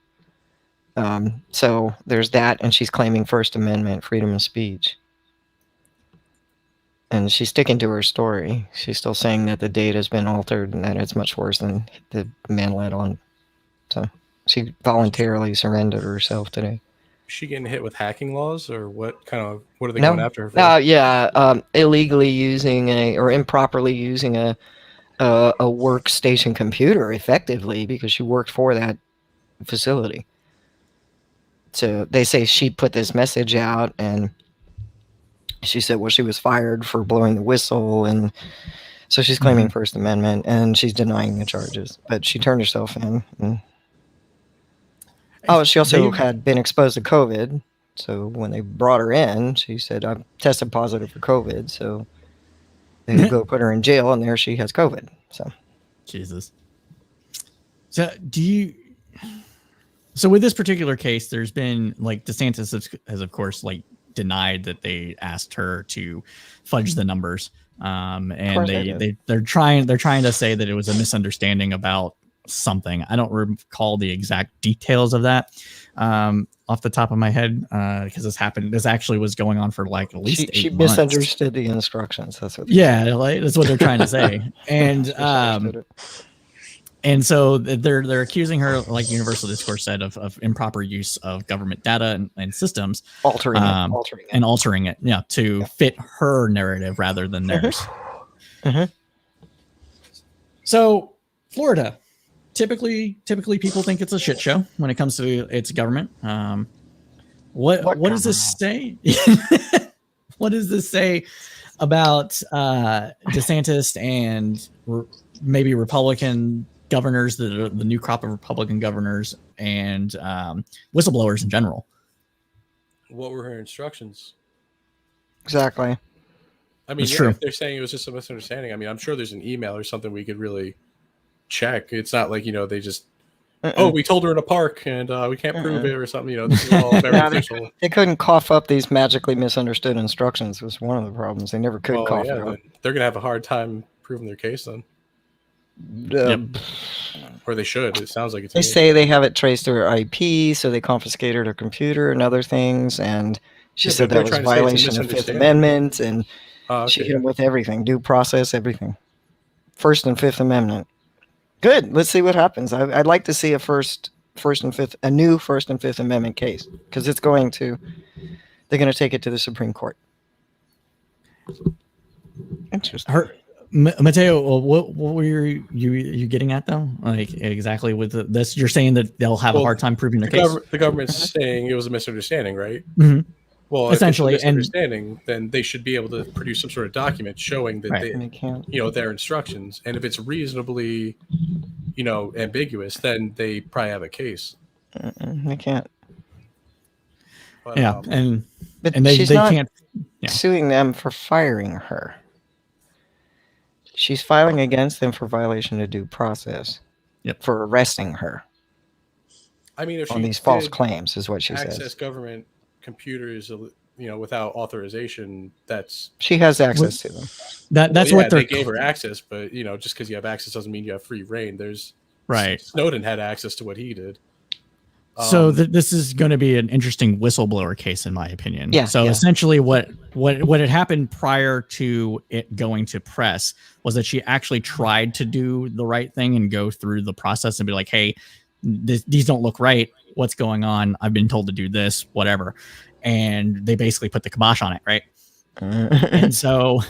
So there's that, and she's claiming First Amendment freedom of speech. And she's sticking to her story. She's still saying that the date has been altered and that it's much worse than the man let on. So she voluntarily surrendered herself today. Is she getting hit with hacking laws, or what are they going after her for? Illegally using or improperly using a workstation computer effectively because she worked for that facility. So they say she put this message out, and she said, well, she was fired for blowing the whistle, and so she's claiming First Amendment, and she's denying the charges, but she turned herself in. She also had been exposed to COVID, so when they brought her in, she said, I'm tested positive for COVID, so they go put her in jail, and there she has COVID. So, Jesus. So So with this particular case, there's been like DeSantis has of course like denied that they asked her to fudge the numbers, and they're trying to say that it was a misunderstanding about something. I don't recall the exact details of that off the top of my head because this actually was going on for like at least 8 months. She misunderstood the instructions. That's what. That's what they're trying to say, and so they're accusing her, like Universal Discourse said, of improper use of government data and systems, altering it, to fit her narrative rather than theirs. So Florida. Typically, people think it's a shit show when it comes to its government. What does this say? What does this say about DeSantis and maybe Republican governors, the new crop of Republican governors, and whistleblowers in general? What were her instructions? Exactly. I mean, if they're saying it was just a misunderstanding, I mean, I'm sure there's an email or something we could really check. It's not like they just we told her in a park and we can't prove it or something. This is all very official. They couldn't cough up these magically misunderstood instructions. Was one of the problems. They never could cough it up. They're gonna have a hard time proving their case then. Or they should. It sounds like it's. They say they have it traced to her IP, so they confiscated her computer and other things. And she said that was a violation of Fifth Amendment, and she hit him with everything, due process, everything. First and Fifth Amendment. Good. Let's see what happens. I'd like to see a new First and Fifth Amendment case because they're going to take it to the Supreme Court. Interesting. Mateo, what were you getting at though? Like exactly with this, you're saying that they'll have a hard time proving their case. The government's saying it was a misunderstanding, right? Mm-hmm. Well, essentially, if it's a misunderstanding, then they should be able to produce some sort of document showing that they their instructions. And if it's reasonably, ambiguous, then they probably have a case. They can't. But, and they can't. Suing them for firing her. She's filing against them for violation of due process. Yep. For arresting her. I mean, if on these false claims, is what she says. Access government computers, without authorization. She has access to them. That's what they gave her access, but just because you have access doesn't mean you have free reign. There's Snowden had access to what he did. So this is going to be an interesting whistleblower case, in my opinion. Essentially, what had happened prior to it going to press was that she actually tried to do the right thing and go through the process and be like, "Hey, these don't look right. What's going on? I've been told to do this, whatever." And they basically put the kibosh on it, right? and so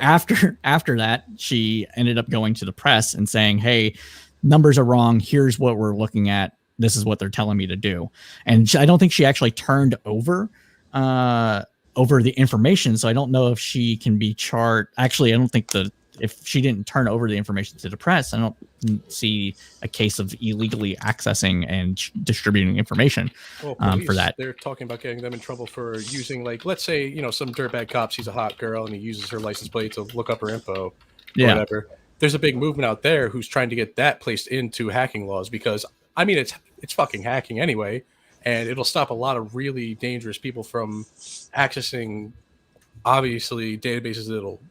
after that, she ended up going to the press and saying, "Hey, numbers are wrong. Here's what we're looking at. This is what they're telling me to do." And I don't think she actually turned over the information. So I don't know if she can be charged. Actually, I don't think if she didn't turn over the information to the press, I don't see a case of illegally accessing and distributing information for that. They're talking about getting them in trouble for using, let's say, some dirtbag cop sees a hot girl and he uses her license plate to look up her info or whatever. There's a big movement out there who's trying to get that placed into hacking laws because, I mean, it's fucking hacking anyway, and it'll stop a lot of really dangerous people from accessing, obviously, databases that'll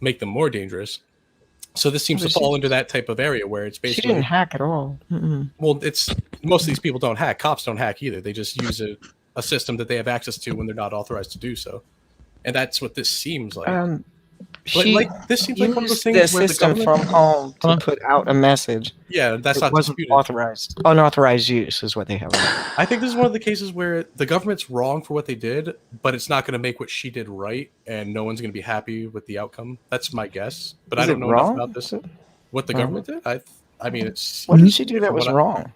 make them more dangerous. So this seems to fall into that type of area where it's basically... She didn't hack at all. Well, most of these people don't hack. Cops don't hack either. They just use a system that they have access to when they're not authorized to do so. and that's what this seems like. But She this seems like one of those used things the where the system government from home to put out a message. Yeah, that's It not wasn't disputed. authorized. Unauthorized use is what they have. I think this is one of the cases where the government's wrong for what they did, but it's not going to make what she did right, and no one's going to be happy with the outcome. That's my guess, but I don't know enough about this. What the government did? I mean, it's what did she do that was wrong?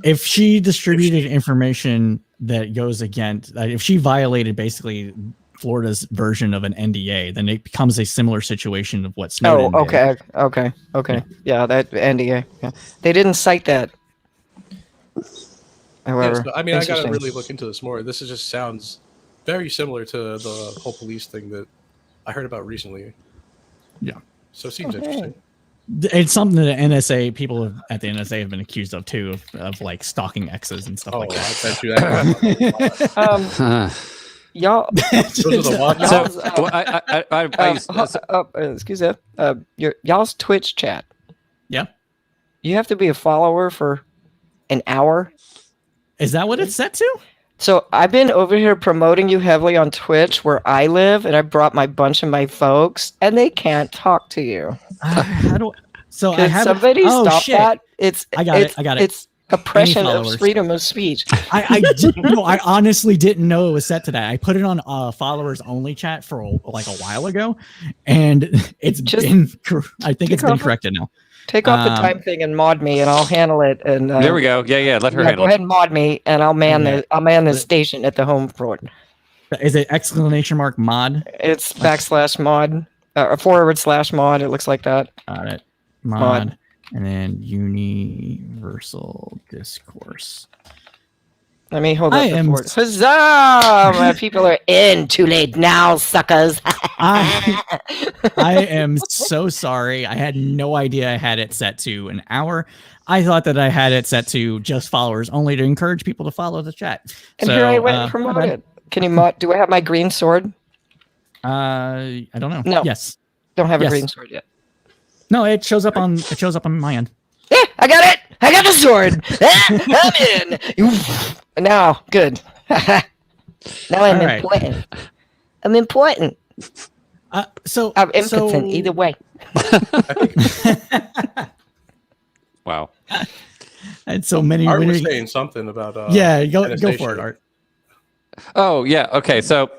If she distributed information that goes against, if she violated basically Florida's version of an NDA, then it becomes a similar situation of what Snowden okay, did. okay. Yeah, that NDA. Yeah. They didn't cite that. However, yeah, so, I mean, I gotta really look into this more. This just sounds very similar to the whole police thing that I heard about recently. Yeah. So it seems interesting. It's something that NSA people at the NSA have been accused of too, of like stalking exes and stuff like that. I bet you that. Y'all, excuse me. Y'all's Twitch chat. Yeah. You have to be a follower for an hour. Is that what it's set to? So I've been over here promoting you heavily on Twitch where I live, and I brought my bunch of my folks, and they can't talk to you. How do so? Can somebody stop that? I got it. It's oppression of freedom of speech. I didn't know. I honestly didn't know it was set to that. I put it on followers only chat for like a while ago, and it's been. I think it's been corrected now. Take off the time thing and mod me, and I'll handle it. And there we go. Yeah. Let her handle it. Go ahead and mod me, and I'll man the station at the home front. Is it ! mod? It's /mod, /mod. It looks like that. Got it. Mod. And then universal discourse. Let me hold up the fort. Huzzah! My people are in. Too late now, suckers. I am so sorry. I had no idea I had it set to an hour. I thought that I had it set to just followers only to encourage people to follow the chat. And here I went and promoted. Can you mod? Do I have my green sword? I don't know. No. Yes. Don't have a green sword yet. No, it shows up on my end. Yeah, I got it. I got the sword. I'm in. Now, good. Now I'm important. I'm important. So I'm impotent either way. Wow. And so many. Art was saying something about. Go for it, Art. Oh yeah. Okay. So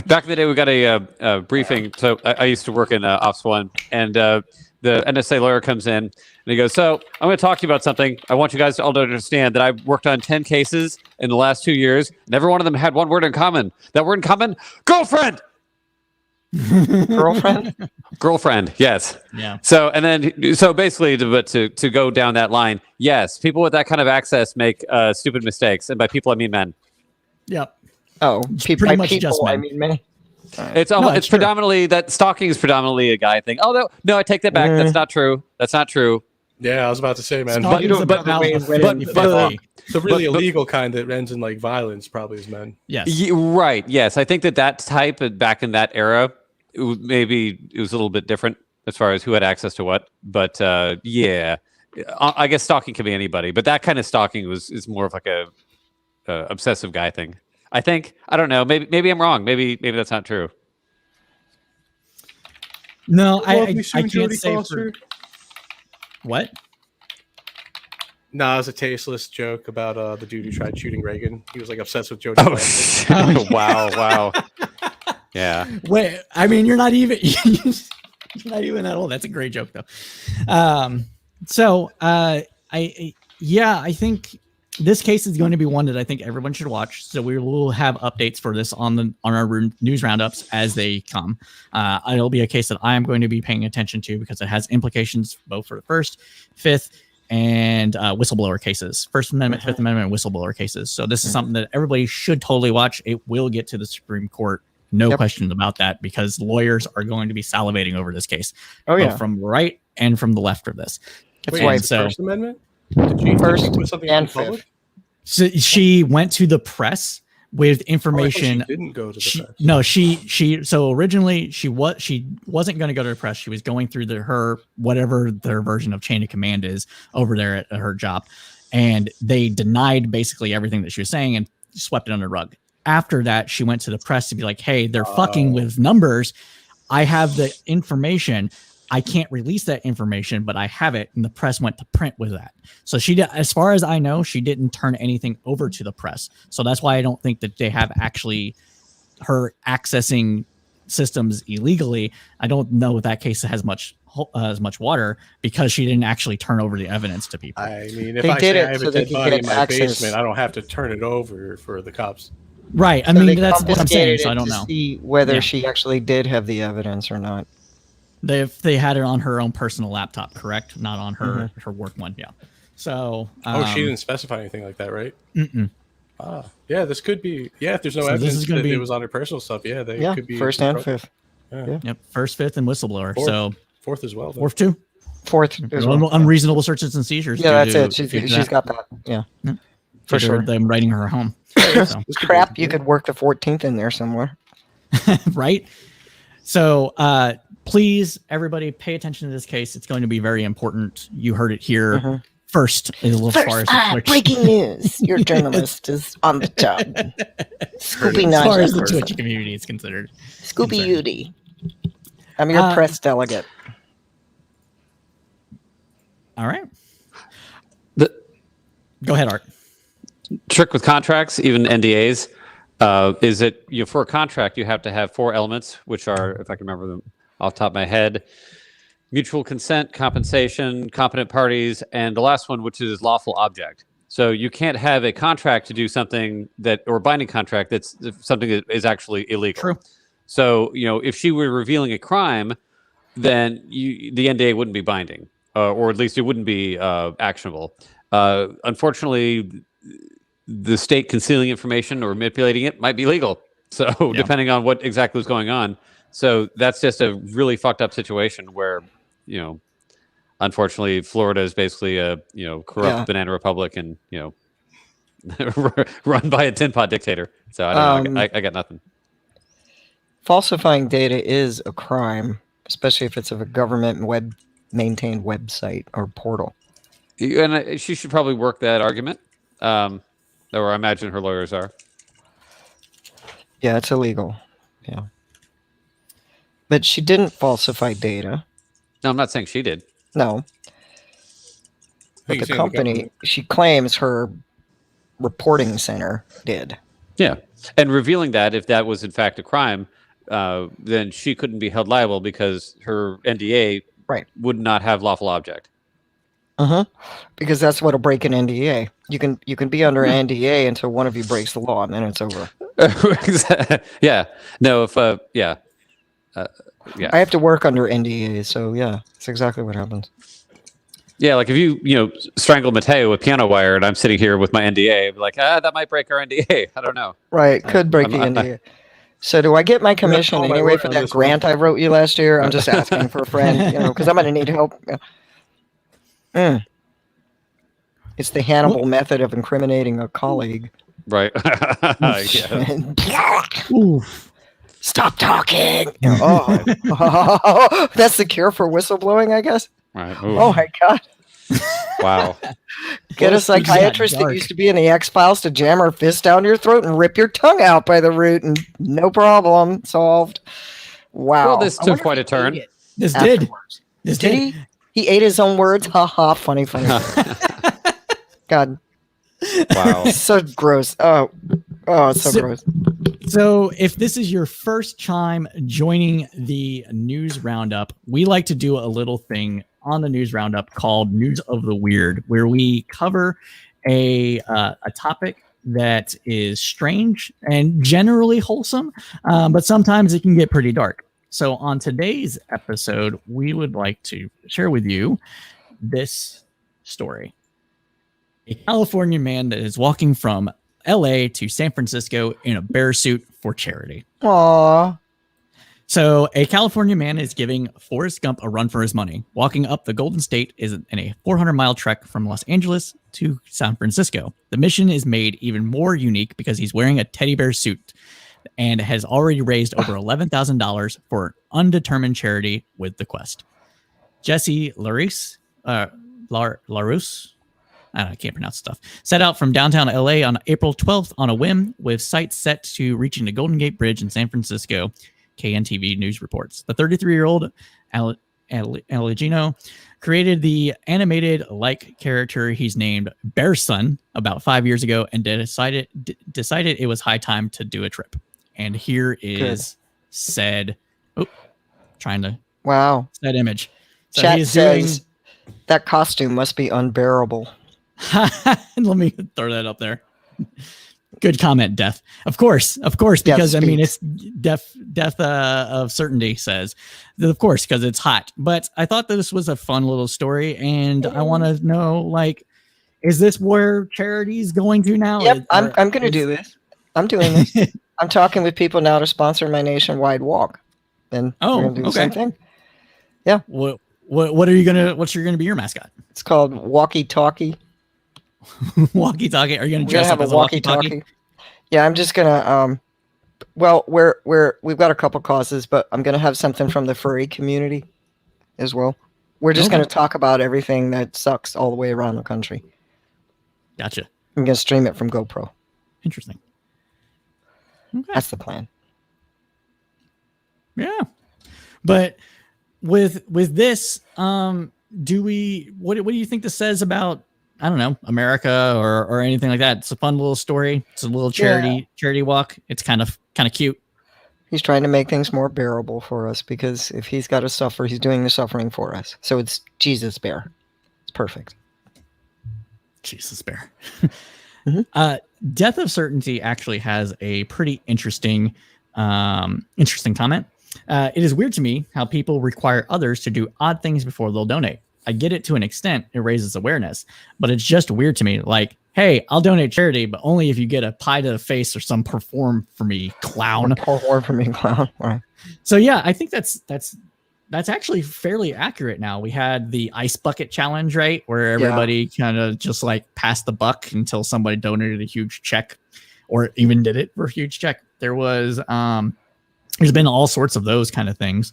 back in the day, we got a briefing. So I used to work in Ops 1, and the NSA lawyer comes in, and he goes, so I'm going to talk to you about something. I want you guys all to understand that I've worked on 10 cases in the last 2 years, and every one of them had one word in common. That word in common, girlfriend! Girlfriend, yes. Yeah. So basically, to go down that line, yes, people with that kind of access make stupid mistakes. And by people, I mean men. Yep. Oh, pretty much people, just men. I mean men. It's predominantly that stalking is predominantly a guy thing. Oh no, I take that back. That's not true. That's not true. Yeah, I was about to say, man. But the really illegal kind that ends in like violence probably is men. Yes. Right. Yes, I think that type back in that era, it was a little bit different as far as who had access to what. But yeah, I guess stalking can be anybody. But that kind of stalking is more of like a obsessive guy thing. I think. I don't know. Maybe I'm wrong. Maybe that's not true. No, I can't say for... What? No, it was a tasteless joke about the dude who tried shooting Reagan. He was like obsessed with Jodie. Oh, wow. Yeah. Wait, I mean, you're not even at all. That's a great joke though. I think this case is going to be one that I think everyone should watch. So we will have updates for this on our news roundups as they come. It'll be a case that I am going to be paying attention to because it has implications both for the First, Fifth, and whistleblower cases. First Amendment, Fifth Amendment, and whistleblower cases. So this is something that everybody should totally watch. It will get to the Supreme Court. No question about that, because lawyers are going to be salivating over this case. Oh yeah, both from the right and from the left of this. That's why First Amendment. Did she put something in public? So she went to the press with information. She didn't go to the press. No, so originally she wasn't going to go to the press. She was going through her whatever their version of chain of command is over there at her job, and they denied basically everything that she was saying and swept it under the rug. after that, she went to the press to be like, hey, they're fucking with numbers. I have the information. I can't release that information, but I have it. And the press went to print with that. So she did, as far as I know, she didn't turn anything over to the press. So that's why I don't think that they have actually her accessing systems illegally. I don't know if that case has much as much water because she didn't actually turn over the evidence to people. I mean, if I say I have a dead body in my basement, I don't have to turn it over for the cops. Right. I mean, that's what I'm saying. So I don't know. See whether she actually did have the evidence or not. They had it on her own personal laptop, correct? Not on her her work one. Yeah. So. She didn't specify anything like that, right? Mm-mm. Yeah, this could be. Yeah, if there's no evidence that it was on her personal stuff, they could be first and fifth. Yeah. Yep, first, fifth, and whistleblower. Fourth as well. Fourth too. Fourth as well. Unreasonable searches and seizures. Yeah, that's it. She's got that. Yeah, for sure. Them writing her home. So. Crap, you could work the 14th in there somewhere. Right. So please, everybody, pay attention to this case. It's going to be very important. You heard it here. First, as far as breaking news. Your journalist is on the job. Scoopy as far as the Twitch community is considered. Scoopy Yudi. I'm your press delegate. All right. Go ahead, Art. Trick with contracts, even NDAs, is that for a contract you have to have 4 elements, which are, if I can remember them off the top of my head, mutual consent, compensation, competent parties, and the last one, which is lawful object. So you can't have a contract to do something or a binding contract that's something that is actually illegal. True. So, if she were revealing a crime, then the NDA wouldn't be binding, or at least it wouldn't be actionable. Unfortunately, the state concealing information or manipulating it might be legal. So depending on what exactly was going on. So that's just a really fucked up situation where, unfortunately, Florida is basically a, corrupt banana republic and, run by a tin pot dictator. So I don't know. I got nothing. Falsifying data is a crime, especially if it's of a government maintained website or portal. And she should probably work that argument. Or I imagine her lawyers are. Yeah, it's illegal. Yeah. But she didn't falsify data. No, I'm not saying she did. No. But the company, she claims her reporting center did. Yeah. And revealing that, if that was in fact a crime, then she couldn't be held liable because her NDA would not have lawful object. Because that's what'll break an NDA. You can be under an NDA until one of you breaks the law, and then it's over. Yeah. No. I have to work under NDA, so yeah, that's exactly what happens. Yeah, like if you strangle Mateo with piano wire, and I'm sitting here with my NDA, I'd be like, that might break our NDA. I don't know. Right, could break the NDA. So do I get my commission anyway for that grant I wrote you last year? I'm just asking for a friend, because I'm going to need help. It's the Hannibal method of incriminating a colleague. Right. Stop talking. That's the cure for whistleblowing, I guess. Right. Oh my God. Wow. Get a psychiatrist that used to be in the X-Files to jam her fist down your throat and rip your tongue out by the root, and no problem, solved. Wow. Well, this took quite a turn. This did. This did he? He ate his own words. Ha ha. Funny. God. Wow. So gross. Oh, it's so gross. So if this is your first time joining the News Roundup, we like to do a little thing on the News Roundup called News of the Weird, where we cover a topic that is strange and generally wholesome, but sometimes it can get pretty dark. So on today's episode, we would like to share with you this story. A California man that is walking from LA to San Francisco in a bear suit for charity. Aww. So a California man is giving Forrest Gump a run for his money. Walking up the Golden State is in a 400-mile trek from Los Angeles to San Francisco. The mission is made even more unique because he's wearing a teddy bear suit and has already raised over $11,000 for an undetermined charity with the quest. Jesse LaRousse I can't pronounce stuff. Set out from downtown LA on April 12th on a whim, with sights set to reaching the Golden Gate Bridge in San Francisco, KNTV News reports. The 33-year-old Aligino created the animated-like character he's named Bear Son about 5 years ago and decided it was high time to do a trip. And here is said, trying to that image. So Chat says that costume must be unbearable. Let me throw that up there. Good comment, Death. Of course, because I mean it's death of certainty says, of course, because it's hot. But I thought that this was a fun little story, and I want to know, like, is this where charity's going to now? Yep, I'm going to do this. I'm doing this. I'm talking with people now to sponsor my nationwide walk, and we're going to do the same thing. Yeah. What are you gonna? What's gonna be your mascot? It's called Walkie Talkie. Walkie Talkie. Are you gonna dress up as a walkie talkie? Yeah, I'm just gonna. Well, we've got a couple causes, but I'm gonna have something from the furry community as well. We're just gonna talk about everything that sucks all the way around the country. Gotcha. I'm gonna stream it from GoPro. Interesting. Okay. That's the plan. Yeah, but with this, what do you think this says about, I don't know, America or anything like that? It's a fun little story. It's a little charity walk. It's kind of cute. He's trying to make things more bearable for us, because if he's got to suffer, he's doing the suffering for us. So it's Jesus Bear. It's perfect. Jesus Bear. Death of Certainty actually has a pretty interesting comment. It is weird to me how people require others to do odd things before they'll donate. I get it to an extent. It raises awareness, but it's just weird to me. Like, hey, I'll donate charity, but only if you get a pie to the face or some perform for me clown. Perform for me clown. Right. So yeah, I think that's actually fairly accurate now. We had the ice bucket challenge, right? Where everybody kind of just like passed the buck until somebody donated a huge check or even did it for a huge check. There was, there's been all sorts of those kind of things.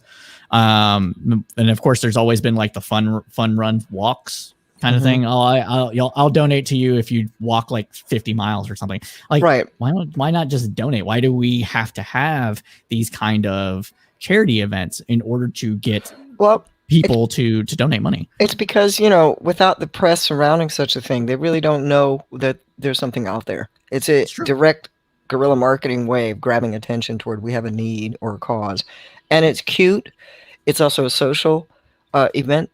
And of course there's always been like the fun run walks kind of thing. I'll donate to you if you walk like 50 miles or something. Like, right. Why not just donate? Why do we have to have these kind of charity events in order to get people to donate money? It's because, without the press surrounding such a thing, they really don't know that there's something out there. It's a direct guerrilla marketing way of grabbing attention toward we have a need or a cause. And it's cute. It's also a social event.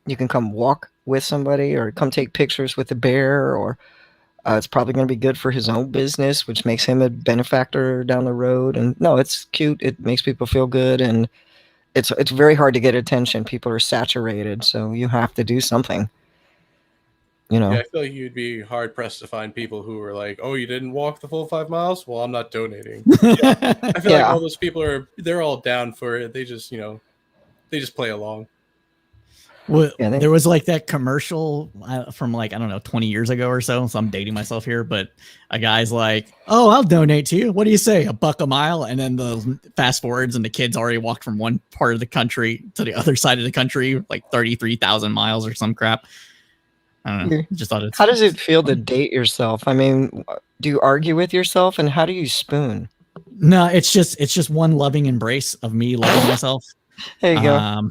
You can come walk with somebody or come take pictures with the bear, or it's probably going to be good for his own business, which makes him a benefactor down the road. And no, it's cute. It makes people feel good. And it's very hard to get attention. People are saturated. So you have to do something. Yeah, I feel like you'd be hard pressed to find people who are like, "Oh, you didn't walk the full 5 miles? Well, I'm not donating." I feel like all those people they're all down for it. They just, they just play along. Well, there was like that commercial from like, I don't know, 20 years ago or so. So I'm dating myself here, but a guy's like, "Oh, I'll donate to you. What do you say? $1 a mile?" And then the fast forwards and the kids already walked from one part of the country to the other side of the country, like 33,000 miles or some crap. I don't know. Just thought how does it feel to date yourself? I mean, do you argue with yourself, and how do you spoon? No, it's just one loving embrace of me loving myself. There you go.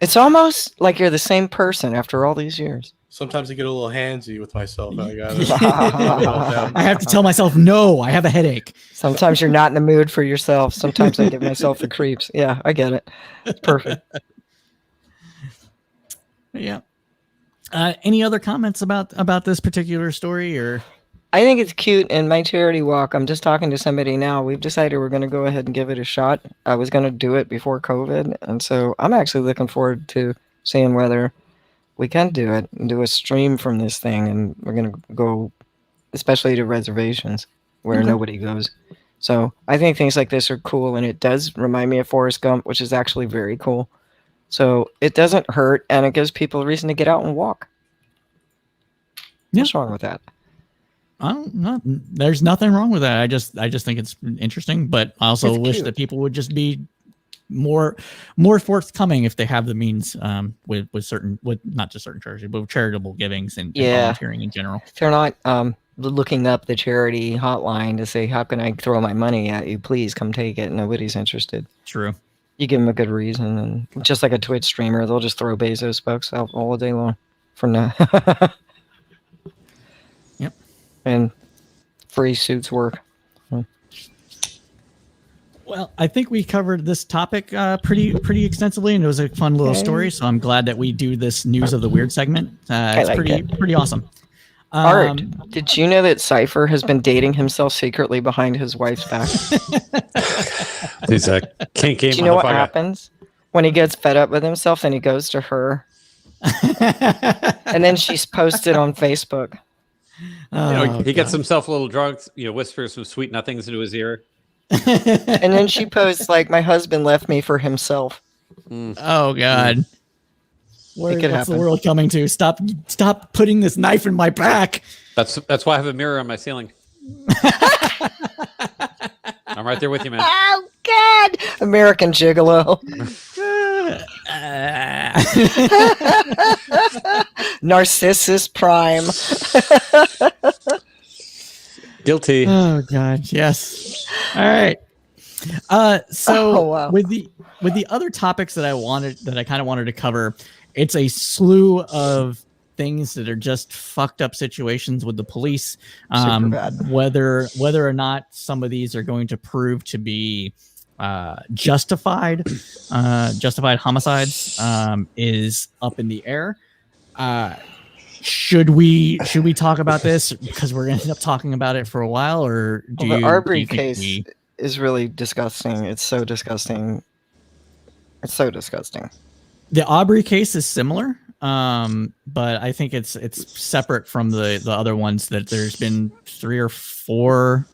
It's almost like you're the same person after all these years. Sometimes I get a little handsy with myself. I have to tell myself, no, I have a headache. Sometimes you're not in the mood for yourself. Sometimes I give myself the creeps. Yeah, I get it. It's perfect. Yeah. Any other comments about this particular story? Or I think it's cute. And my charity walk, I'm just talking to somebody now. We've decided we're going to go ahead and give it a shot. I was going to do it before COVID. And so I'm actually looking forward to seeing whether we can do it and do a stream from this thing. And we're going to go, especially to reservations where nobody goes. So I think things like this are cool. And it does remind me of Forrest Gump, which is actually very cool. So it doesn't hurt, and it gives people a reason to get out and walk. What's wrong with that? There's nothing wrong with that. I just think it's interesting, but I also wish that people would just be more forthcoming if they have the means, with not just certain charities, but with charitable givings and volunteering in general. They're not looking up the charity hotline to say, how can I throw my money at you? Please come take it. Nobody's interested. True. You give them a good reason, and just like a Twitch streamer, they'll just throw Bezos bucks out all day long for no. Yep. And free suits work. Well, I think we covered this topic pretty extensively, and it was a fun little story. So I'm glad that we do this news of the weird segment. It's pretty awesome. Art, did you know that Cypher has been dating himself secretly behind his wife's back? He's a kinky. Do you know what happens when he gets fed up with himself? Then he goes to her, and then she's posted on Facebook. He gets himself a little drunk. Whispers some sweet nothings into his ear. And then she posts like, my husband left me for himself. Oh God. What's happen. the world coming to? Stop putting this knife in my back. That's why I have a mirror on my ceiling. I'm right there with you, man. Oh God. American Gigolo. Narcissus Prime. Guilty. Oh God, yes. All right. So with the other topics that I kind of wanted to cover, it's a slew of things that are just fucked up situations with the police. Super bad. Whether or not some of these are going to prove to be justified homicides is up in the air. Should we talk about this because we're gonna end up talking about it for a while, or the Arbery case is really disgusting. It's so disgusting. The Arbery case is similar, but I think it's separate from the other ones. That there's been 3 or 4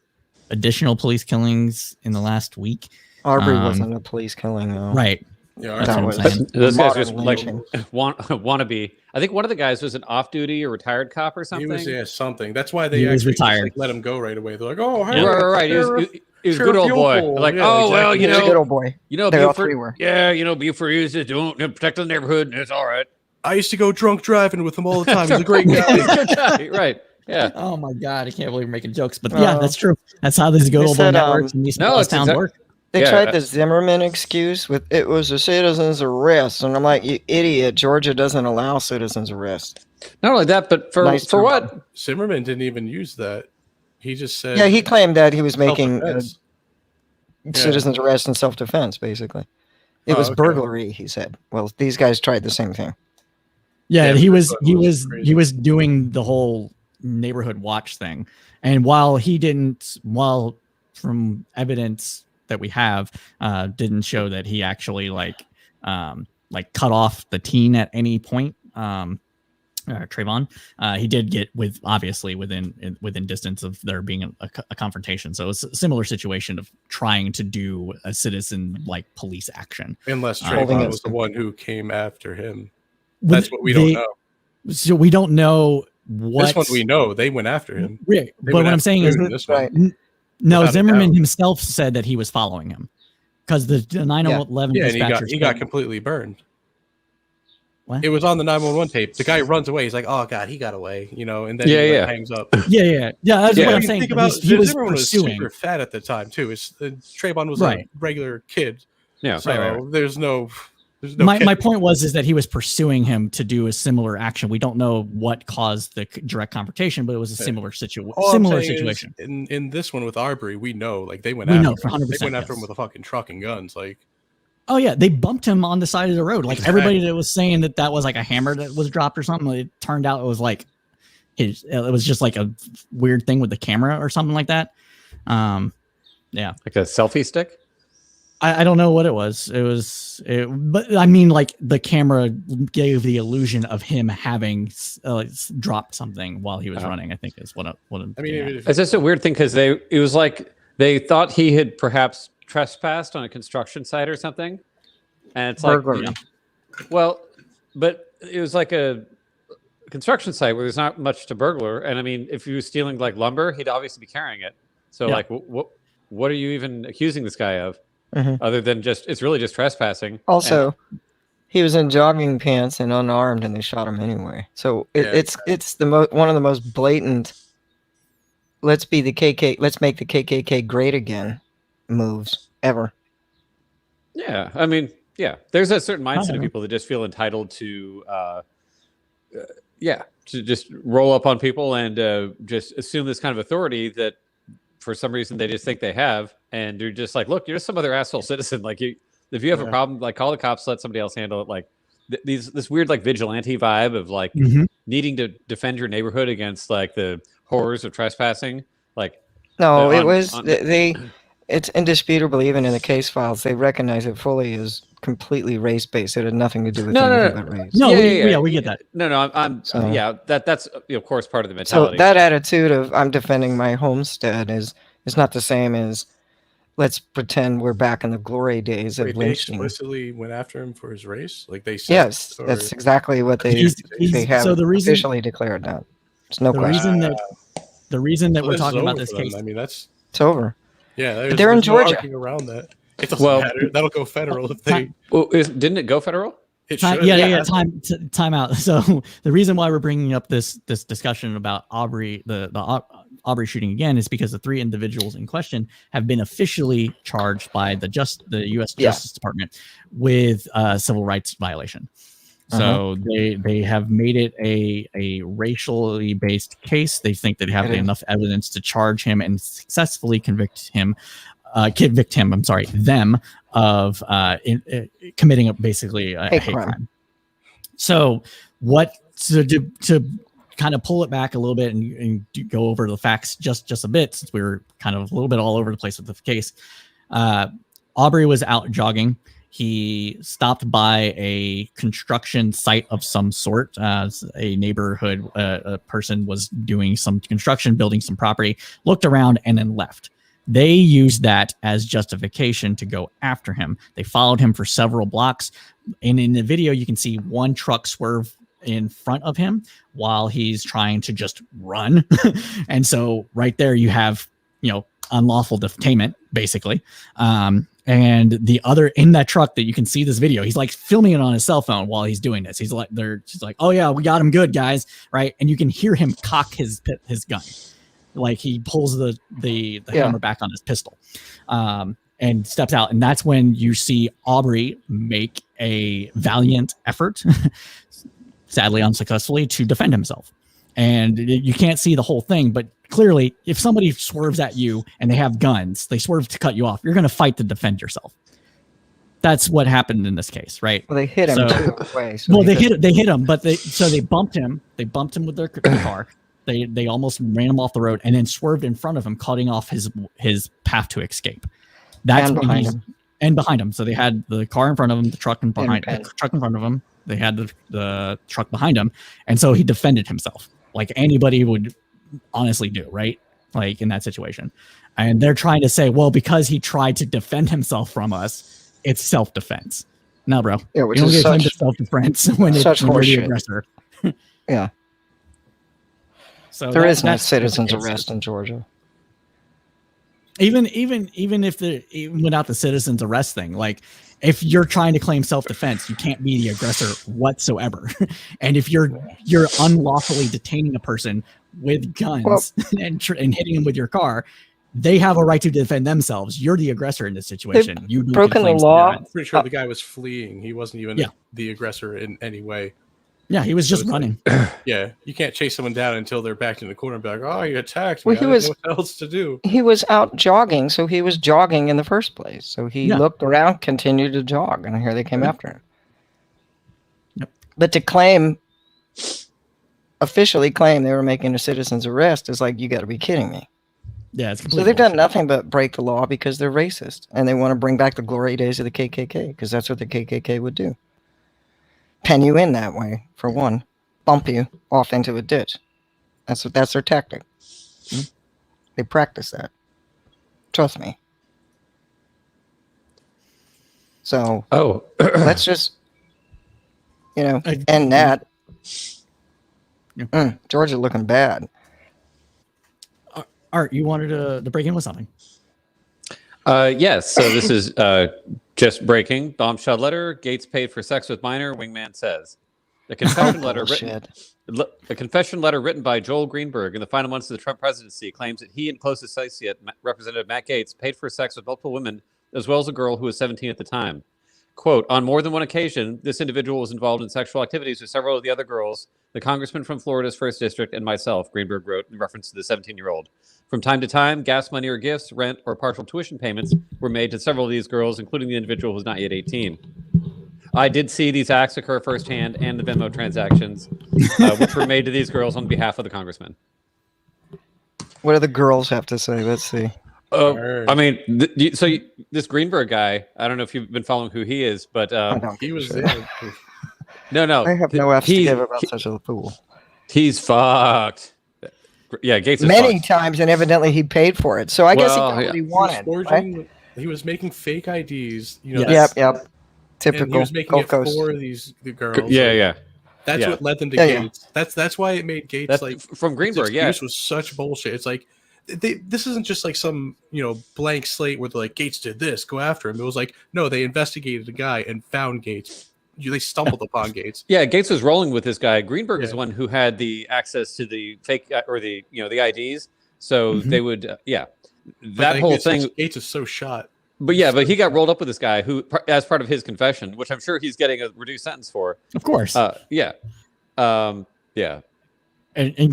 additional police killings in the last week. Arbery wasn't a police killing, though. Right. Yeah, that's what I'm saying. Those guys just want to be. I think one of the guys was an off-duty or retired cop or something. He was something. That's why they was retired. Let him go right away. They're like, oh, hey, right. He was a good old boy. Like, well, he's a good old boy. Buford. Yeah, Buford used to don't protect the neighborhood, and it's all right. I used to go drunk driving with him all the time. He's a great guy. Right. Yeah. Oh my God, I can't believe we're making jokes, but yeah, that's true. That's how these good old boy networks and these small towns work. They tried the Zimmerman excuse with it was a citizen's arrest, and I'm like, you idiot! Georgia doesn't allow citizens arrest. Not only that, but for what? Zimmerman didn't even use that. He just said. Yeah, he claimed that he was making citizens arrest in self-defense. Basically, it was burglary. He said. Well, these guys tried the same thing. Yeah, he was doing the whole neighborhood watch thing, and while from evidence that we have didn't show that he actually cut off the teen at any point, Trayvon, he did get within distance of there being a confrontation. So it's a similar situation of trying to do a citizen police action, unless Trayvon was the one who came after him. That's what we don't know. So we don't know what this one we know. They went after him. Right. But what I'm saying is this right. No, Zimmerman himself said that he was following him because the 911 dispatcher. He got completely burned. What? It was on the 911 tape. The guy runs away. He's like, "Oh God, he got away," and then he hangs up. Yeah. That's what I'm saying. Think about he was Zimmerman pursuing. Was super fat at the time too. Trayvon was a regular kid. Yeah, so right. There's no. My point was that he was pursuing him to do a similar action. We don't know what caused the direct confrontation, but it was a similar situation. In this one with Arbery, we know they went after him. They went after him with a fucking truck and guns. Oh yeah, they bumped him on the side of the road. Everybody that was saying that was a hammer that was dropped or something. It turned out it was it was just a weird thing with the camera or something like that. Yeah, like a selfie stick. I don't know what it was. But I mean, the camera gave the illusion of him having dropped something while he was running. I think is what I mean. It's just a weird thing because it was they thought he had perhaps trespassed on a construction site or something, and it's but it was a construction site where there's not much to burglar, and I mean, if he was stealing lumber, he'd obviously be carrying it. So what are you even accusing this guy of? other than it's really just trespassing. Also, he was in jogging pants and unarmed, and they shot him anyway. So it's one of the most blatant. Let's make the KKK great again moves ever. Yeah, I mean, there's a certain mindset of people that just feel entitled to, to just roll up on people and just assume this kind of authority that, for some reason, they just think they have, and you're just like, look, you're just some other asshole citizen. Like, if you have a problem, like, call the cops, let somebody else handle it. Like, this weird like vigilante vibe of like needing to defend your neighborhood against like the horrors of trespassing. Like, no, it's indisputable. Even in the case files, they recognize it fully as completely race based. It had nothing to do with anything but race. No, we get that. That's of course part of the mentality. So that attitude of I'm defending my homestead is not the same as let's pretend we're back in the glory days of lynching. They explicitly went after him for his race, like they said. Yes, that's exactly what they have officially declared now. There's no question. The reason that we're talking about this case, I mean, it's over. Yeah, they're in Georgia. No around that. It doesn't matter. That'll go federal if they. Well, didn't it go federal? Time out. So the reason why we're bringing up this discussion about Aubrey, the Aubrey shooting again, is because the 3 individuals in question have been officially charged by the U.S. Justice Department with civil rights violation. So they have made it a racially based case. They think that they have enough evidence to charge him and successfully convict him. Them of committing basically a hate crime. So to kind of pull it back a little bit and go over the facts just a bit, since we were kind of a little bit all over the place with the case. Aubrey was out jogging. He stopped by a construction site of some sort. A neighborhood a person was doing some construction, building some property, looked around, and then left. They used that as justification to go after him. They followed him for several blocks. And in the video, you can see one truck swerve in front of him while he's trying to just run. And so right there, you have, unlawful detainment, basically. And the other in that truck that you can see this video, he's like filming it on his cell phone while he's doing this. She's like, oh yeah, we got him good, guys. Right. And you can hear him cock his gun. Like he pulls the hammer back on his pistol, and steps out. And that's when you see Aubrey make a valiant effort, sadly unsuccessfully, to defend himself. And you can't see the whole thing, but clearly if somebody swerves at you and they have guns, they swerve to cut you off, you're going to fight to defend yourself. That's what happened in this case, right? Well, they hit him they hit him, but they bumped him. They bumped him with their car. They almost ran him off the road and then swerved in front of him, cutting off his path to escape. That's and behind him. So they had the car in front of him, the truck in front of him. They had the truck behind him, and so he defended himself like anybody would honestly do, right? Like in that situation. And they're trying to say, well, because he tried to defend himself from us, it's self-defense. No, bro. Yeah, which is such self-defense when you're the aggressor. Yeah. So there is no citizen's arrest in Georgia. Even without the citizen's arrest thing, like if you're trying to claim self-defense, you can't be the aggressor whatsoever. And if you're unlawfully detaining a person with guns and hitting them with your car, they have a right to defend themselves. You're the aggressor in this situation. You've broken the law. I'm pretty sure the guy was fleeing. He wasn't even the aggressor in any way. Yeah, he was just running. Yeah, you can't chase someone down until they're backed in the corner and be like, "Oh, you attacked me." Well, I didn't know what else to do. He was out jogging, so he was jogging in the first place. So he looked around, continued to jog, and here they came after him. Yep. But to officially claim they were making a citizen's arrest is like, you got to be kidding me. Yeah, it's so they've done nothing but break the law because they're racist and they want to bring back the glory days of the KKK because that's what the KKK would do. Pen you in that way, for one, bump you off into a ditch. That's their tactic. They practice that. Trust me. So let's just end that. Georgia looking bad. Art, you wanted to break in with something. Yes. So this is just breaking bombshell letter. Gates paid for sex with minor. Wingman says a confession letter written. A confession letter written by Joel Greenberg in the final months of the Trump presidency claims that he and close associate Representative Matt Gaetz paid for sex with multiple women, as well as a girl who was 17 at the time. Quote, on more than one occasion, this individual was involved in sexual activities with several of the other girls, the congressman from Florida's 1st District, and myself, Greenberg wrote in reference to the 17-year-old. From time to time, gas money or gifts, rent, or partial tuition payments were made to several of these girls, including the individual who was not yet 18. I did see these acts occur firsthand and the Venmo transactions, which were made to these girls on behalf of the congressman. What do the girls have to say? Let's see. I mean, this Greenberg guy, I don't know if you've been following who he is, but he was no. I have no F's to give about such a fool. He's fucked. Yeah, Gates is many fucked. times, and evidently he paid for it. So I guess he got what he wanted. Right? He was making fake IDs. Yep. Typical. And he was making it for the girls. Yeah. That's what led them to Gates. That's why it made Gates from Greenberg. Yeah, this was such bullshit. It's like this isn't just like some blank slate where they're like Gates did this, go after him. It was like no, they investigated the guy and found Gates. They stumbled upon Gates. Yeah, Gates was rolling with this guy. Greenberg is the one who had the access to the fake or the IDs. So they would that whole thing. Gates is so shot. But he got rolled up with this guy who, as part of his confession, which I'm sure he's getting a reduced sentence for. Of course. And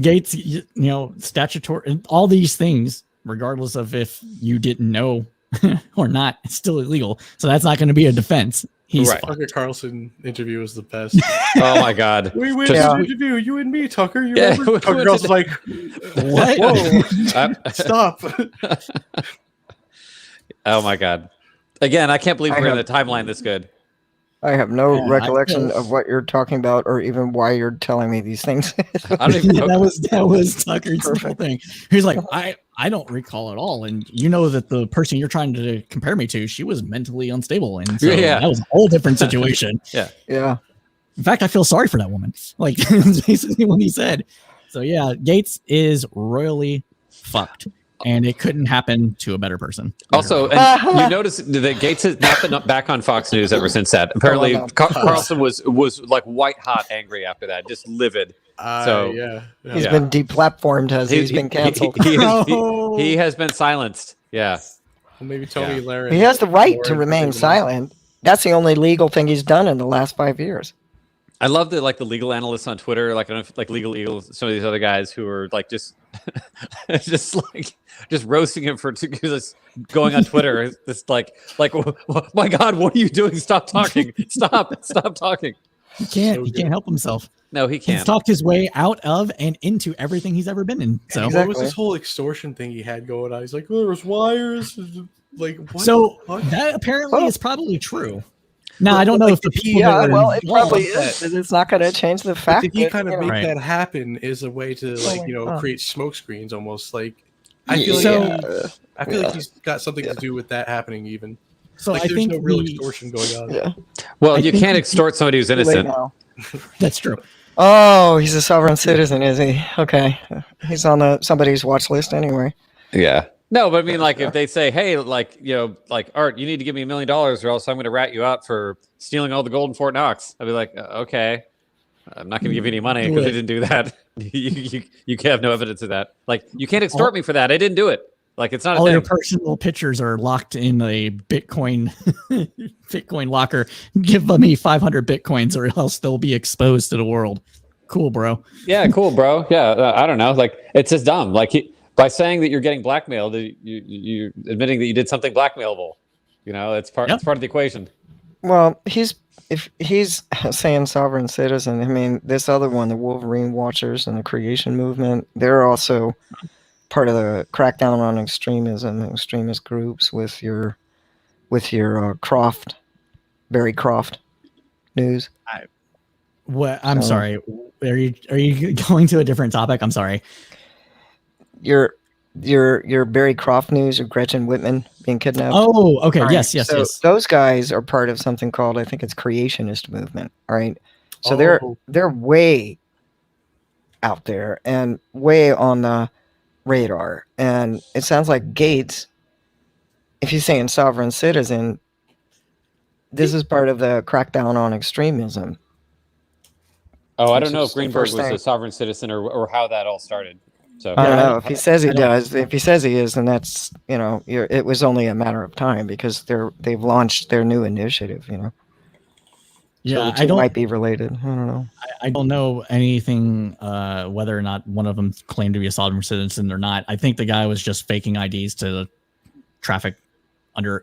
Gates, statutory, and all these things, regardless of if you didn't know or not, it's still illegal. So that's not going to be a defense. He's right. Tucker Carlson interview was the best. Oh my God. We went to an interview, you and me, Tucker. You remember? Tucker Carlson's like, what? Whoa, stop. Oh my God! Again, I can't believe we're in the timeline this good. I have no recollection of what you're talking about, or even why you're telling me these things. I don't even know. that was Tucker's whole thing. He's like, I don't recall at all, and that the person you're trying to compare me to, she was mentally unstable, and so that was a whole different situation. Yeah. In fact, I feel sorry for that woman. Like basically what he said. So yeah, Gates is royally fucked. And it couldn't happen to a better person. Also, and you notice that Gates has not been back on Fox News ever since that. Apparently, Carlson was like white hot angry after that, just livid. He's been deplatformed. He's been canceled. He has been silenced. Yeah. Well, maybe Tony Lahren. He has the right to remain silent. That's the only legal thing he's done in the last 5 years. I love the legal analysts on Twitter, like I don't know, like Legal Eagles, some of these other guys who are like just roasting him for just going on Twitter. It's like, oh my God, what are you doing? Stop talking! Stop talking! He can't help himself. No, he can't. He's talked his way out of and into everything he's ever been in. So what was this whole extortion thing he had going on? He's like, there was wires. Like, what? So that apparently is probably true. Now, I don't know if the people it probably is. It's not going to change the fact that he kind of make that happen is a way to create smoke screens almost. Like I feel like he's got something to do with that happening even. So like, I there's think no real extortion going on. Yeah. Well, you can't extort somebody who's innocent. That's true. Oh, he's a sovereign citizen, is he? Okay. He's on somebody's watch list anyway. Yeah. No, but I mean, like, if they say, hey, like, Art, you need to give me $1 million or else I'm going to rat you out for stealing all the gold in Fort Knox. I'd be like, okay, I'm not going to give you any money because I didn't do that. You can't have no evidence of that. Like, you can't extort me for that. I didn't do it. Like, it's not all a thing. Your personal pictures are locked in a Bitcoin locker. Give me 500 Bitcoins or else they'll be exposed to the world. Cool, bro. Yeah, cool, bro. Yeah, I don't know. Like, it's just dumb. Like, by saying that you're getting blackmailed, you're admitting that you did something blackmailable. It's part of the equation. Well, if he's saying sovereign citizen, I mean, this other one, the Wolverine Watchers and the Creation Movement, they're also part of the crackdown on extremist groups with your Barry Croft news. I'm sorry. Are you going to a different topic? I'm sorry. Your Barry Croft news or Gretchen Whitman being kidnapped. Oh, okay. Right. Yes. So those guys are part of something called, I think it's Creationist Movement. All right. So they're way out there and way on the radar. And it sounds like Gates if you're saying sovereign citizen, this is part of the crackdown on extremism. Oh, I don't know if Greenberg was a sovereign citizen or how that all started. So I don't know if he says he does. If he says he is, then that's it was only a matter of time because they've launched their new initiative. Yeah, so the two might be related. I don't know. I don't know anything whether or not one of them claimed to be a sovereign citizen or not. I think the guy was just faking IDs to traffic under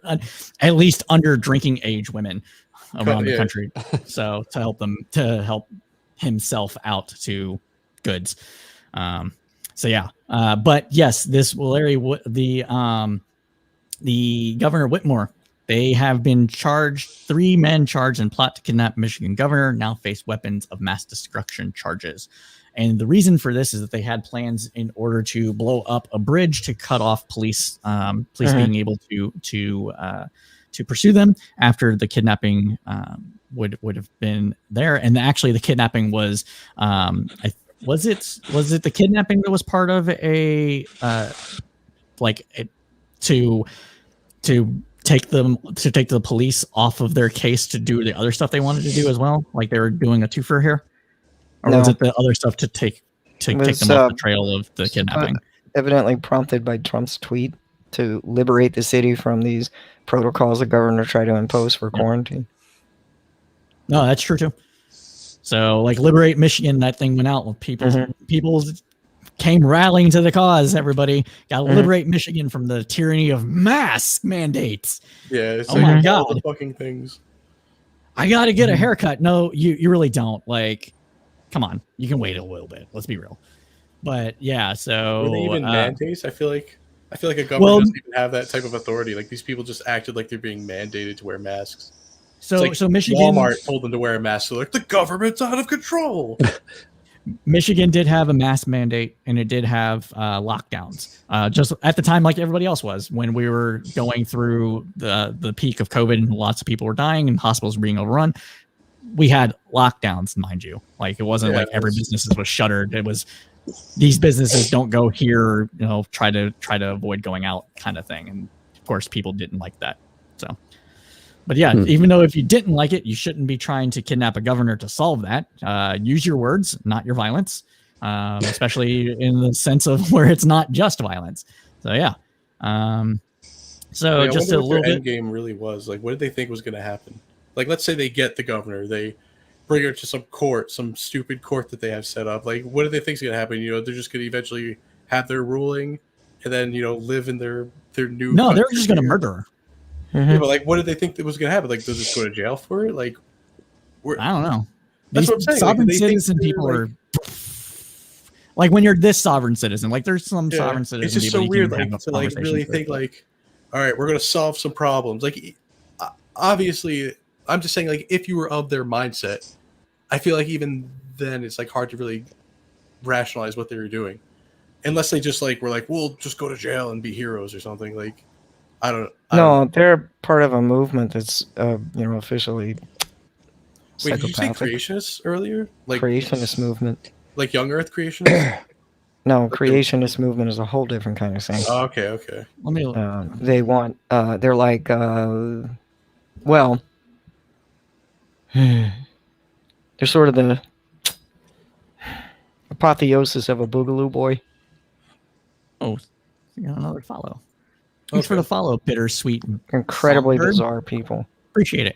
at least under drinking age women around the country, so to help himself out to goods. So yeah, but yes, this Larry, the Governor Whitmore, they have been charged. 3 men charged in plot to kidnap Michigan governor now face weapons of mass destruction charges. And the reason for this is that they had plans in order to blow up a bridge to cut off police being able to pursue them after the kidnapping would have been there. And actually, the kidnapping was was it the kidnapping that was part of a to take the police off of their case to do the other stuff they wanted to do as well? Like they were doing a twofer here? Or was it the other stuff to take them off the trail of the kidnapping? Evidently prompted by Trump's tweet to liberate the city from these protocols the governor tried to impose for quarantine. No, that's true too. So, like, liberate Michigan, that thing went out. People came rallying to the cause. Everybody got to liberate Michigan from the tyranny of mask mandates. Yeah. It's my God. All the fucking things. I got to get a haircut. No, you really don't. Like, come on. You can wait a little bit. Let's be real. But yeah, so were they even mandates? I feel like a government doesn't even have that type of authority. Like these people just acted like they're being mandated to wear masks. So Michigan, Walmart told them to wear a mask. So like the government's out of control. Michigan did have a mask mandate, and it did have lockdowns. Just at the time, like everybody else was, when we were going through the peak of COVID, and lots of people were dying, and hospitals were being overrun. We had lockdowns, mind you. Like it wasn't like every business was shuttered. It was these businesses don't go here, try to avoid going out kind of thing. And of course, people didn't like that. So. But yeah, even though if you didn't like it, you shouldn't be trying to kidnap a governor to solve that. Use your words, not your violence, especially in the sense of where it's not just violence. So yeah. So just a little bit. End game really was like, what did they think was going to happen? Like, let's say they get the governor, they bring her to some court, some stupid court that they have set up. Like, what do they think is going to happen? They're just going to eventually have their ruling, and then live in their new. No, they're just going to murder her. Yeah, but like, what did they think that was going to happen? Like, they'll just go to jail for it? Like, I don't know. That's what I'm saying. Sovereign citizen people are like when you're this sovereign citizen. Like, there's some sovereign citizen. It's just so weird, like to like really think like, all right, we're going to solve some problems. Like, obviously, I'm just saying like if you were of their mindset, I feel like even then it's like hard to really rationalize what they were doing, unless they just like were like, we'll just go to jail and be heroes or something. Like. I don't know. They're part of a movement that's, officially. Wait, did you say creationist earlier? Like creationist movement, like Young Earth creationist? No, creationist movement is a whole different kind of thing. Oh, okay. Let me. They want. They're like. Well. They're sort of the apotheosis of a Boogaloo boy. Oh, you got another follow. Thanks for the follow, bittersweet. Incredibly Songbird. Bizarre people. Appreciate it.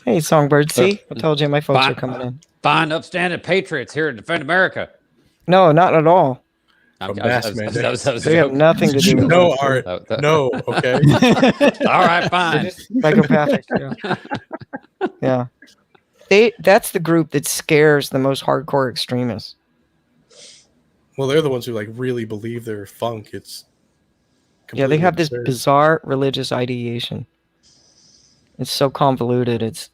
Hey, Songbird. See? I told you my folks are coming in. Fine, upstanding patriots here to defend America. No, not at all. They have nothing to do with no art. No, okay. All right, fine. Psychopathic. Yeah. That's the group that scares the most hardcore extremists. Well, they're the ones who like really believe they're funk. It's they have this bizarre religious ideation. It's so convoluted.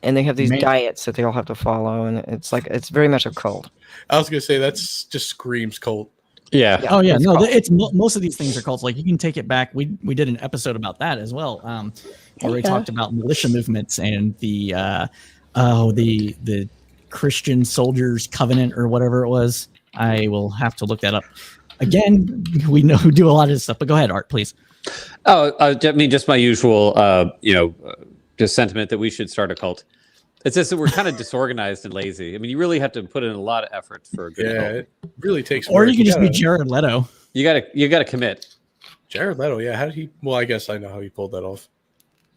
And they have these diets that they all have to follow, and it's very much a cult. I was gonna say that's just screams cult. Yeah. Oh yeah. No, it's most of these things are cults. Like you can take it back. We did an episode about that as well, where we talked about militia movements and the Christian Soldiers Covenant or whatever it was. I will have to look that up. Again, we do a lot of this stuff, but go ahead, Art, please. Oh, I mean, just my usual, just sentiment that we should start a cult. It's just that we're kind of disorganized and lazy. I mean, you really have to put in a lot of effort for a good cult. It really takes. Or work. you can just be Jared Leto. You gotta commit. Jared Leto, yeah. How did he? Well, I guess I know how he pulled that off.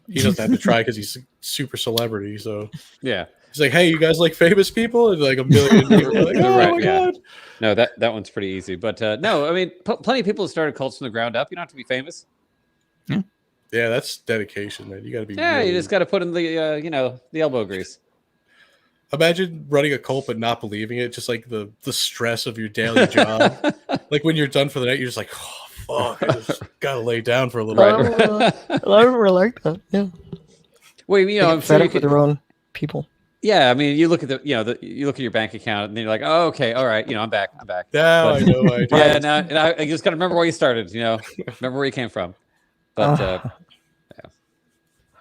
He doesn't have to try because he's a super celebrity. So yeah, he's like, "Hey, you guys like famous people?" And like a million people are like, "Oh right, my god!" No, that one's pretty easy. But no, I mean, plenty of people have started cults from the ground up. You don't have to be famous. Yeah, that's dedication, man. You got to be. Yeah, really... you just got to put in the the elbow grease. Imagine running a cult but not believing it. Just like the stress of your daily job. Like when you're done for the night, you're just like, "Oh fuck, I just gotta lay down for a little bit." A lot of them are like that. Yeah. Well, I'm fed up with their own people. Yeah, I mean, you look at you look at your bank account, and then you're like, "Oh, okay, all right, I'm back." Now I know. I do. Yeah, now and I just got to remember where you started. Remember where you came from. But yeah.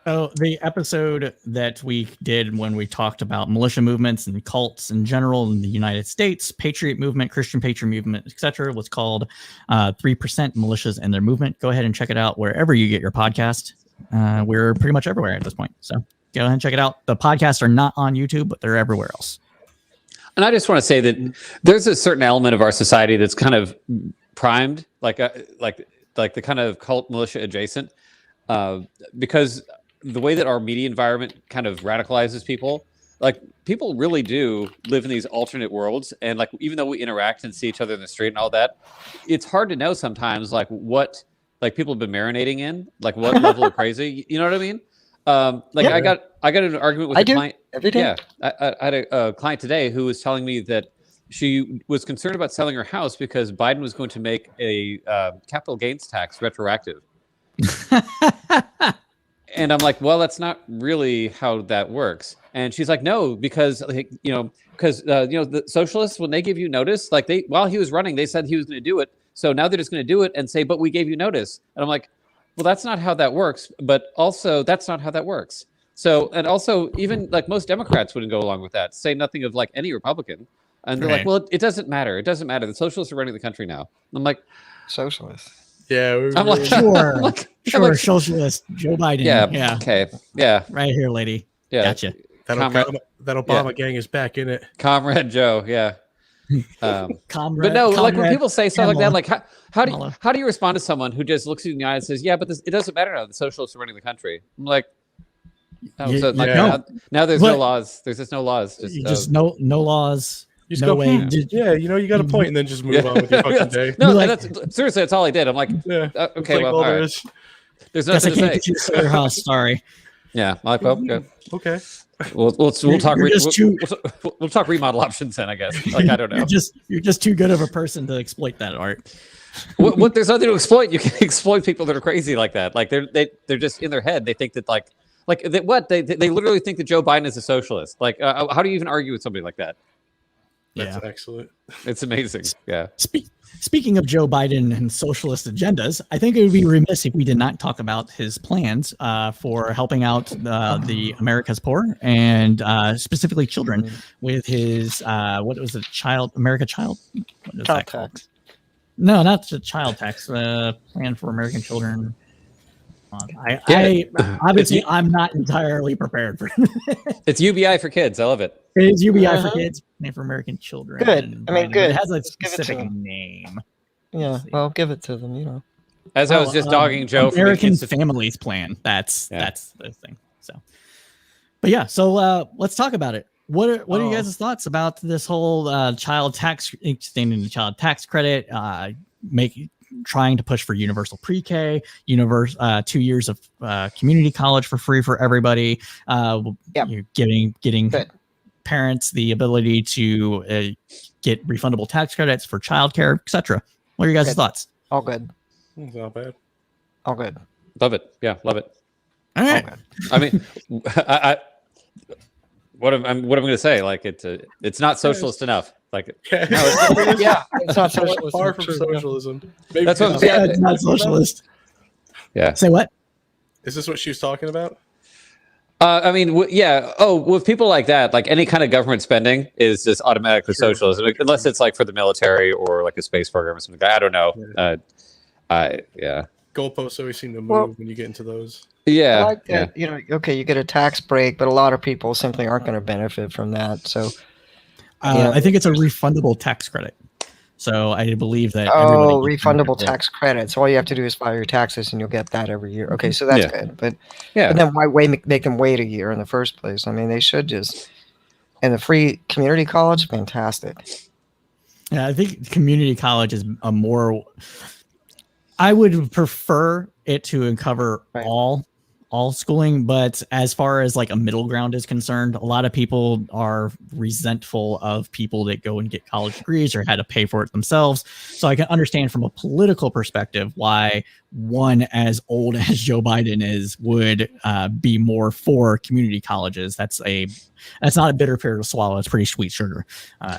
So the episode that we did when we talked about militia movements and cults in general in the United States, Patriot Movement, Christian Patriot Movement, etc., was called 3% Militias and Their Movement. Go ahead and check it out wherever you get your podcast. We're pretty much everywhere at this point. So go ahead and check it out. The podcasts are not on YouTube, but they're everywhere else. And I just want to say that there's a certain element of our society that's kind of primed, like the kind of cult militia adjacent, because the way that our media environment kind of radicalizes people, like people really do live in these alternate worlds. And like, even though we interact and see each other in the street and all that, it's hard to know sometimes like what like people have been marinating in, like what level of crazy, you know what I mean? I got in an argument with a client every day. Yeah, I had a client today who was telling me that she was concerned about selling her house because Biden was going to make a capital gains tax retroactive. And I'm like, well, that's not really how that works. And she's like, no, because the socialists, when they give you notice, like while he was running, they said he was going to do it. So now they're just going to do it and say, but we gave you notice. And I'm like, well, that's not how that works. But also, that's not how that works. So, and also, even like most Democrats wouldn't go along with that. Say nothing of like any Republican. And they're like, well, it doesn't matter. It doesn't matter. The socialists are running the country now. I'm like, socialists. Yeah, I'm like, sure, socialist Joe Biden. Yeah. Okay. Yeah. Right here, lady. Yeah. Gotcha. That Obama gang is back in it. Comrade Joe. Yeah. Comrade, but no, like when Comrade people say stuff like that, like Kamala. how do you respond to someone who just looks you in the eye and says, "Yeah, but it doesn't matter now. The socialists are running the country." I'm like, now there's no laws. There's just no laws. Just no laws. You just no go, way. you got a point, and then just move on with your fucking day. No, like, seriously, that's all I did. I'm like, okay, like well, all right. There's nothing to say. Get you to your house. Sorry. Yeah, like, well, okay. We'll talk remodel options then, I guess. Like, I don't know. You're just too good of a person to exploit that art. What there's nothing to exploit. You can exploit people that are crazy like that. Like they're just in their head. They think that they literally think that Joe Biden is a socialist. Like, how do you even argue with somebody like that? That's excellent. It's amazing. Yeah. Speaking of Joe Biden and socialist agendas, I think it would be remiss if we did not talk about his plans for helping out the America's poor and specifically children with his what was it, child tax? No, not the child tax. Plan for American children. I'm not entirely prepared for it. It's UBI for kids. I love it. It is UBI for kids, Plan for American children. Good. I mean, good. It has a specific name. Yeah, well, give it to them, As I was just dogging Joe for American Families Plan. That's the thing. So, but yeah, so let's talk about it. What are you guys' thoughts about this whole child tax, extending the child tax credit, trying to push for universal pre-K, 2 years of community college for free for everybody, getting Good. parents the ability to get refundable tax credits for childcare, etc. What are your guys' thoughts? All good. It's not bad. All good. Love it. Yeah, love it. All right. I mean, what am I going to say? Like it's not socialist enough. Like it's not socialist. Far from socialism. Maybe that's what I'm saying. It's not socialist. Yeah. Say what? Is this what she was talking about? I mean, with people like that, like any kind of government spending is just automatically socialism, unless it's like for the military or like a space program or something. I don't know. goalposts always seem to move when you get into those. Yeah. I like that. You know, okay, you get a tax break, but a lot of people simply aren't going to benefit from that. So, I think it's a refundable tax credit. So I believe that everybody gets refundable tax credit. So all you have to do is file your taxes, and you'll get that every year. Okay, so that's good. But then why make them wait a year in the first place? I mean, they should just. And the free community college, fantastic. Yeah, I think community college is a more. I would prefer it to cover all schooling, but as far as like a middle ground is concerned, a lot of people are resentful of people that go and get college degrees or had to pay for it themselves. So I can understand from a political perspective why one as old as Joe Biden is would be more for community colleges. That's not a bitter pill to swallow. It's pretty sweet sugar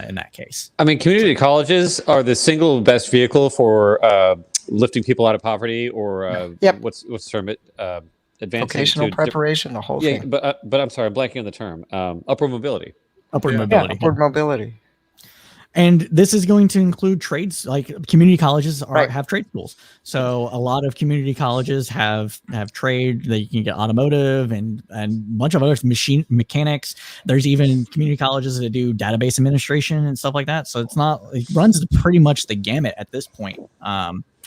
in that case. I mean, community colleges are the single best vehicle for lifting people out of poverty, or what's the term? Advancing vocational preparation, the whole thing. But I'm sorry, I'm blanking on the term. Upward mobility. Upward mobility. Upward mobility. And this is going to include trades, like community colleges have trade schools. So a lot of community colleges have trade. They can get automotive and a bunch of other machine mechanics. There's even community colleges that do database administration and stuff like that. So it runs pretty much the gamut at this point.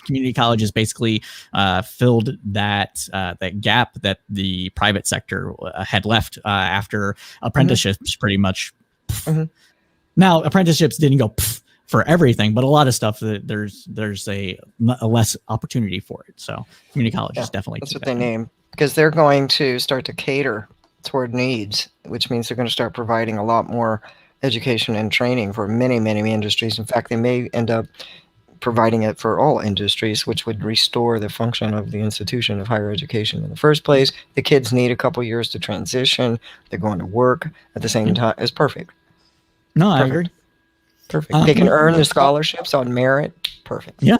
Community colleges basically filled that gap that the private sector had left after apprenticeships pretty much. Now, apprenticeships didn't go for everything, but a lot of stuff that there's a less opportunity for it. So community colleges definitely. That's what they name, because they're going to start to cater toward needs, which means they're going to start providing a lot more education and training for many, many industries. In fact, they may end up providing it for all industries, which would restore the function of the institution of higher education in the first place. The kids need a couple years to transition. They're going to work at the same time. It's perfect. No, I agree. Perfect. They can earn the scholarships on merit. Perfect. Yeah.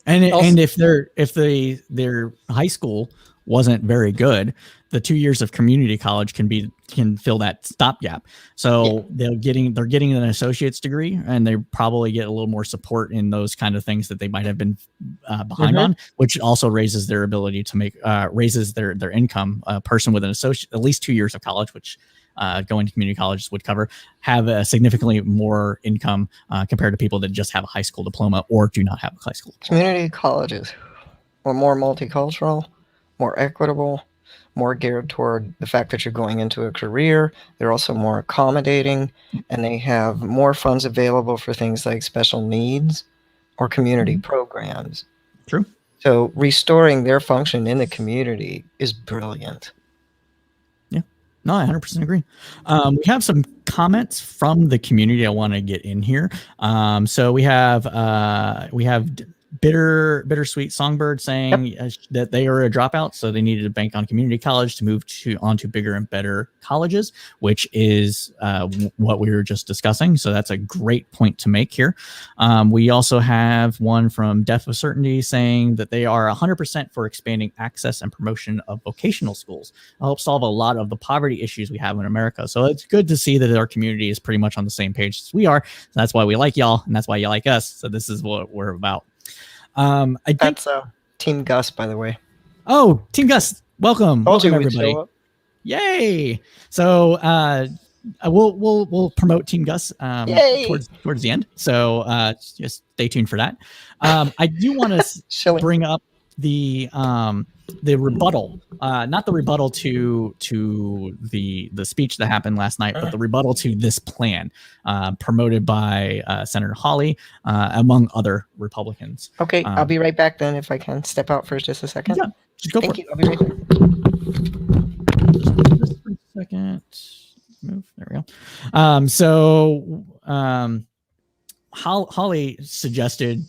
And if their high school wasn't very good, the 2 years of community college can fill that stopgap. So they're getting an associate's degree, and they probably get a little more support in those kind of things that they might have been behind on, which also raises their ability to make raises their income. A person with an associate, at least 2 years of college, which going to community colleges would cover, have a significantly more income compared to people that just have a high school diploma or do not have a high school diploma. Community colleges are more multicultural, more equitable, more geared toward the fact that you're going into a career. They're also more accommodating, and they have more funds available for things like special needs or community programs. True. So restoring their function in the community is brilliant. Yeah. No, I 100% agree. We have some comments from the community I want to get in here. So we have Bittersweet Songbird saying that they are a dropout, so they needed to bank on community college to move onto bigger and better colleges, which is what we were just discussing. So that's a great point to make here. We also have one from Deaf of Certainty saying that they are 100% for expanding access and promotion of vocational schools. It'll help solve a lot of the poverty issues we have in America. So it's good to see that our community is pretty much on the same page as we are. So that's why we like y'all, and that's why you like us. So this is what we're about. I think that's Team Gus, by the way. Oh, Team Gus, welcome everybody! Yay! So we'll promote Team Gus towards the end. So just stay tuned for that. I do want to bring up the rebuttal, not the rebuttal to the speech that happened last night, but the rebuttal to this plan promoted by Senator Hawley, among other Republicans. Okay, I'll be right back then if I can step out for just a second. Yeah, just go Thank for you. it. I'll be right there. Just a second. Move. There we go. So Hawley suggested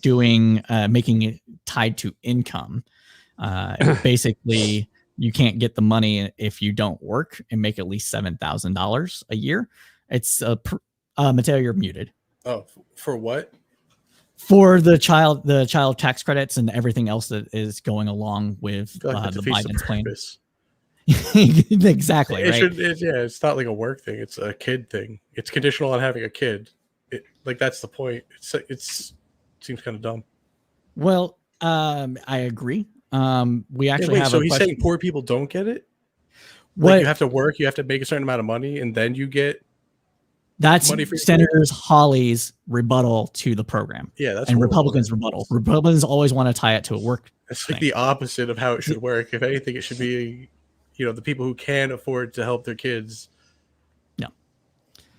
making it tied to income. Basically, you can't get the money if you don't work and make at least $7,000 a year. It's Mateo, you're muted. Oh, for what? For the child tax credits and everything else that is going along with the Biden's plan. Exactly. It's not like a work thing. It's a kid thing. It's conditional on having a kid. That's the point. It seems kind of dumb. Well, I agree. We actually have. So he's saying poor people don't get it. What you have to work, you have to make a certain amount of money, and then you get. That's Senator Hawley's rebuttal to the program. Yeah, that's and horrible. Republicans' rebuttal. Republicans always want to tie it to a work. It's like the opposite of how it should work. If anything, it should be, the people who can afford to help their kids. No.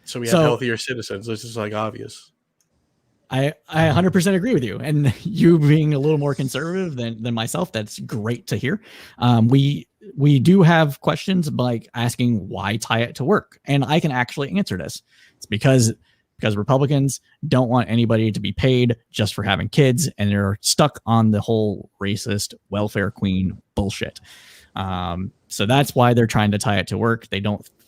So we have healthier citizens. This is like obvious. I 100% agree with you. And you being a little more conservative than myself, that's great to hear. We do have questions like asking why tie it to work. And I can actually answer this. It's because Republicans don't want anybody to be paid just for having kids, and they're stuck on the whole racist welfare queen bullshit. So that's why they're trying to tie it to work.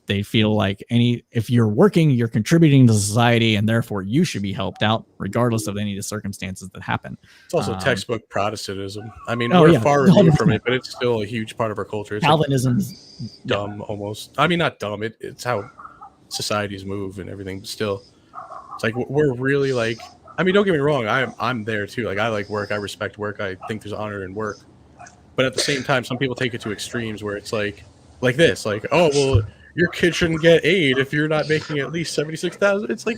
They feel like if you're working, you're contributing to society, and therefore you should be helped out regardless of any of the circumstances that happen. It's also textbop Protestantism. I mean, we're far removed from it, but it's still a huge part of our culture. It's Calvinism's like dumb almost. I mean, not dumb. It's how societies move and everything. But still, it's like we're really like. I mean, don't get me wrong. I'm there too. Like I like work. I respect work. I think there's honor in work. But at the same time, some people take it to extremes where it's like this. Like, oh well. Your kid shouldn't get aid if you're not making at least $76,000. It's like,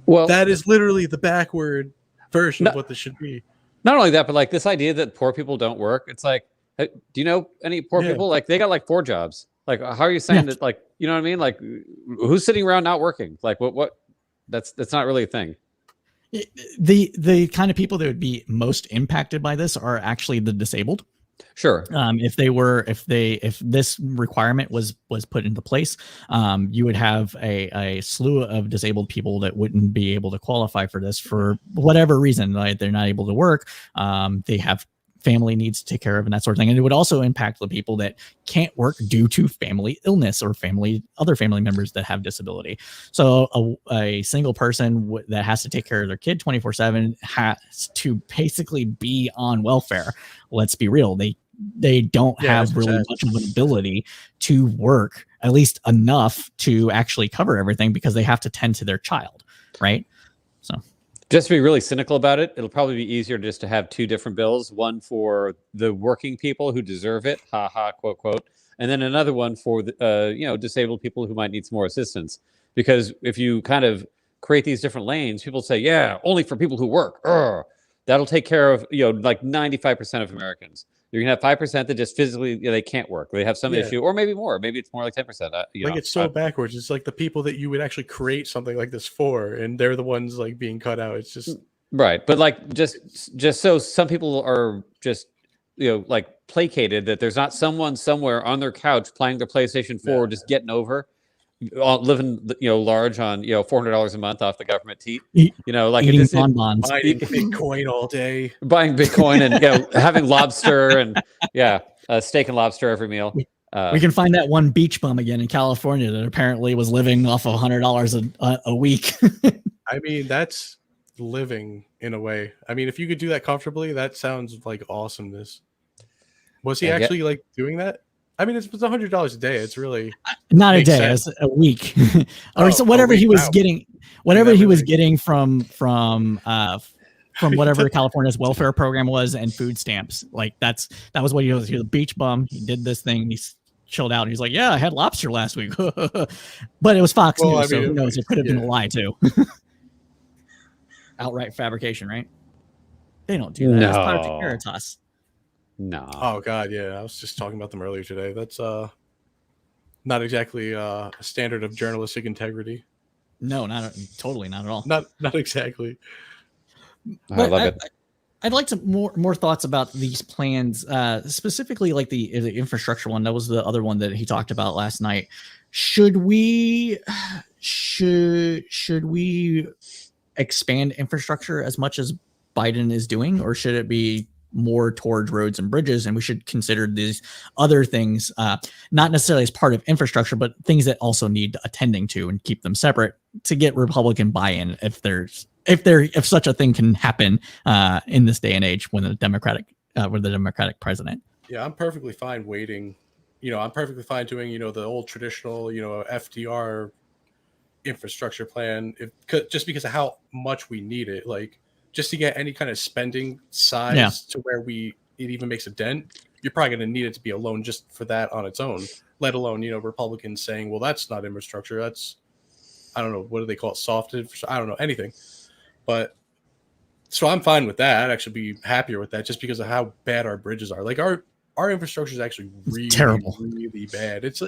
well, that is literally the backward version of what this should be. Not only that, but like this idea that poor people don't work. It's like, do you know any poor people? Like they got like 4 jobs. Like, how are you saying that? Like, you know what I mean? Like, who's sitting around not working? Like, what? That's not really a thing. The kind of people that would be most impacted by this are actually the disabled. Sure. If this requirement was put into place, you would have a slew of disabled people that wouldn't be able to qualify for this for whatever reason. Like they're not able to work. They have family needs to take care of and that sort of thing. And it would also impact the people that can't work due to family illness or other family members that have disability. So a single person that has to take care of their kid 24/7 has to basically be on welfare. Let's be real. They don't have really much of an ability to work, at least enough to actually cover everything because they have to tend to their child. Right. So. Just to be really cynical about it, it'll probably be easier just to have 2 different bills, one for the working people who deserve it, ha ha, quote, quote, and then another one for the, disabled people who might need some more assistance. Because if you kind of create these different lanes, people say, yeah, only for people who work. That'll take care of, like 95% of Americans. You're going to have 5% that just physically, they can't work. They have some issue, or maybe more. Maybe it's more like 10%. It's so backwards. It's like the people that you would actually create something like this for, and they're the ones like being cut out. It's just right. But like just so some people are just like placated that there's not someone somewhere on their couch playing their PlayStation 4, just getting over. Living large on $400 a month off the government teat, like eating bonbons, buying Bitcoin all day, buying Bitcoin and having lobster and steak and lobster every meal. We can find that one beach bum again in California that apparently was living off of $100 a week. I mean, that's living in a way. I mean, if you could do that comfortably, that sounds like awesomeness. Was he actually like doing that? I mean, it's $100 a day. It's really not a day, it's a week, or so whatever he was getting, whatever he was getting from whatever California's welfare program was and food stamps. Like that was what he was. He was a beach bum. He did this thing. He chilled out. And he's like, yeah, I had lobster last week, but it was Fox News, so who knows? It could have been a lie too. Outright fabrication, right? They don't do that. No. It's Project Veritas. No. Oh God, yeah. I was just talking about them earlier today. That's not exactly a standard of journalistic integrity. No, totally not at all. Not exactly. I love it. I'd like to more thoughts about these plans, specifically like the infrastructure one. That was the other one that he talked about last night. Should we expand infrastructure as much as Biden is doing, or should it be more towards roads and bridges, and we should consider these other things not necessarily as part of infrastructure, but things that also need attending to, and keep them separate to get Republican buy-in if such a thing can happen in this day and age when the Democratic president. Yeah, I'm perfectly fine waiting. I'm perfectly fine doing the old traditional FDR infrastructure plan just because of how much we need it. Like, just to get any kind of spending size to where we, it even makes a dent, you're probably going to need it to be a loan just for that on its own, let alone, Republicans saying, well, that's not infrastructure. That's, I don't know, what do they call it? Soft infrastructure? I don't know, anything. But so I'm fine with that. I'd actually be happier with that just because of how bad our bridges are. Like our infrastructure is actually really terrible, really bad. It's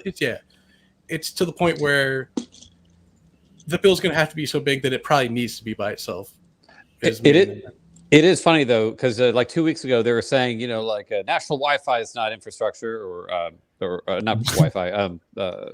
to the point where the bill's going to have to be so big that it probably needs to be by itself. It is funny though, because like 2 weeks ago they were saying, national Wi-Fi is not infrastructure or not Wi-Fi,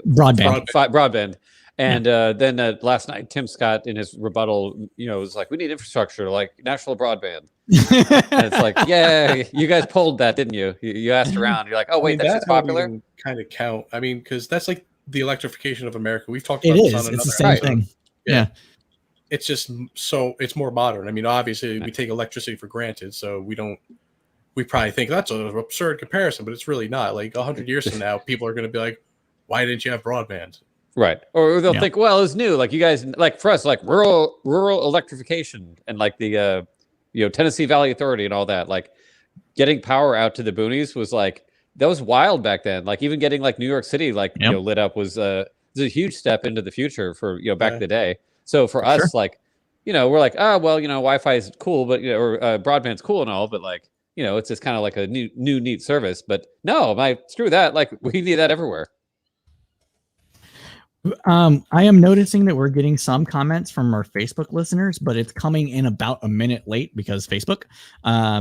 broadband. And then last night, Tim Scott in his rebuttal, was like, we need infrastructure, like national broadband. And it's like, yeah, you guys pulled that, didn't you? You asked around. You're like, oh, wait, that's popular? Kind of count. I mean, because that's like the electrification of America. We've talked about this on another It's the same thing. Yeah. It's just it's more modern. I mean, obviously, we take electricity for granted, so we probably think that's an absurd comparison, but it's really not. Like 100 years from now, people are going to be like, why didn't you have broadband? Right. Or they'll think, well, it's new. Like you guys, like for us, like rural electrification and like the, Tennessee Valley Authority and all that, like getting power out to the boonies was like, that was wild back then. Like even getting like New York City, like, lit up was a huge step into the future for, back in the day. So for us, like, we're like, oh, well, Wi-Fi is cool, but, or broadband's cool and all, but like, it's just kind of like a new neat service. But no, screw that. Like we need that everywhere. I am noticing that we're getting some comments from our Facebook listeners, but it's coming in about a minute late because Facebook.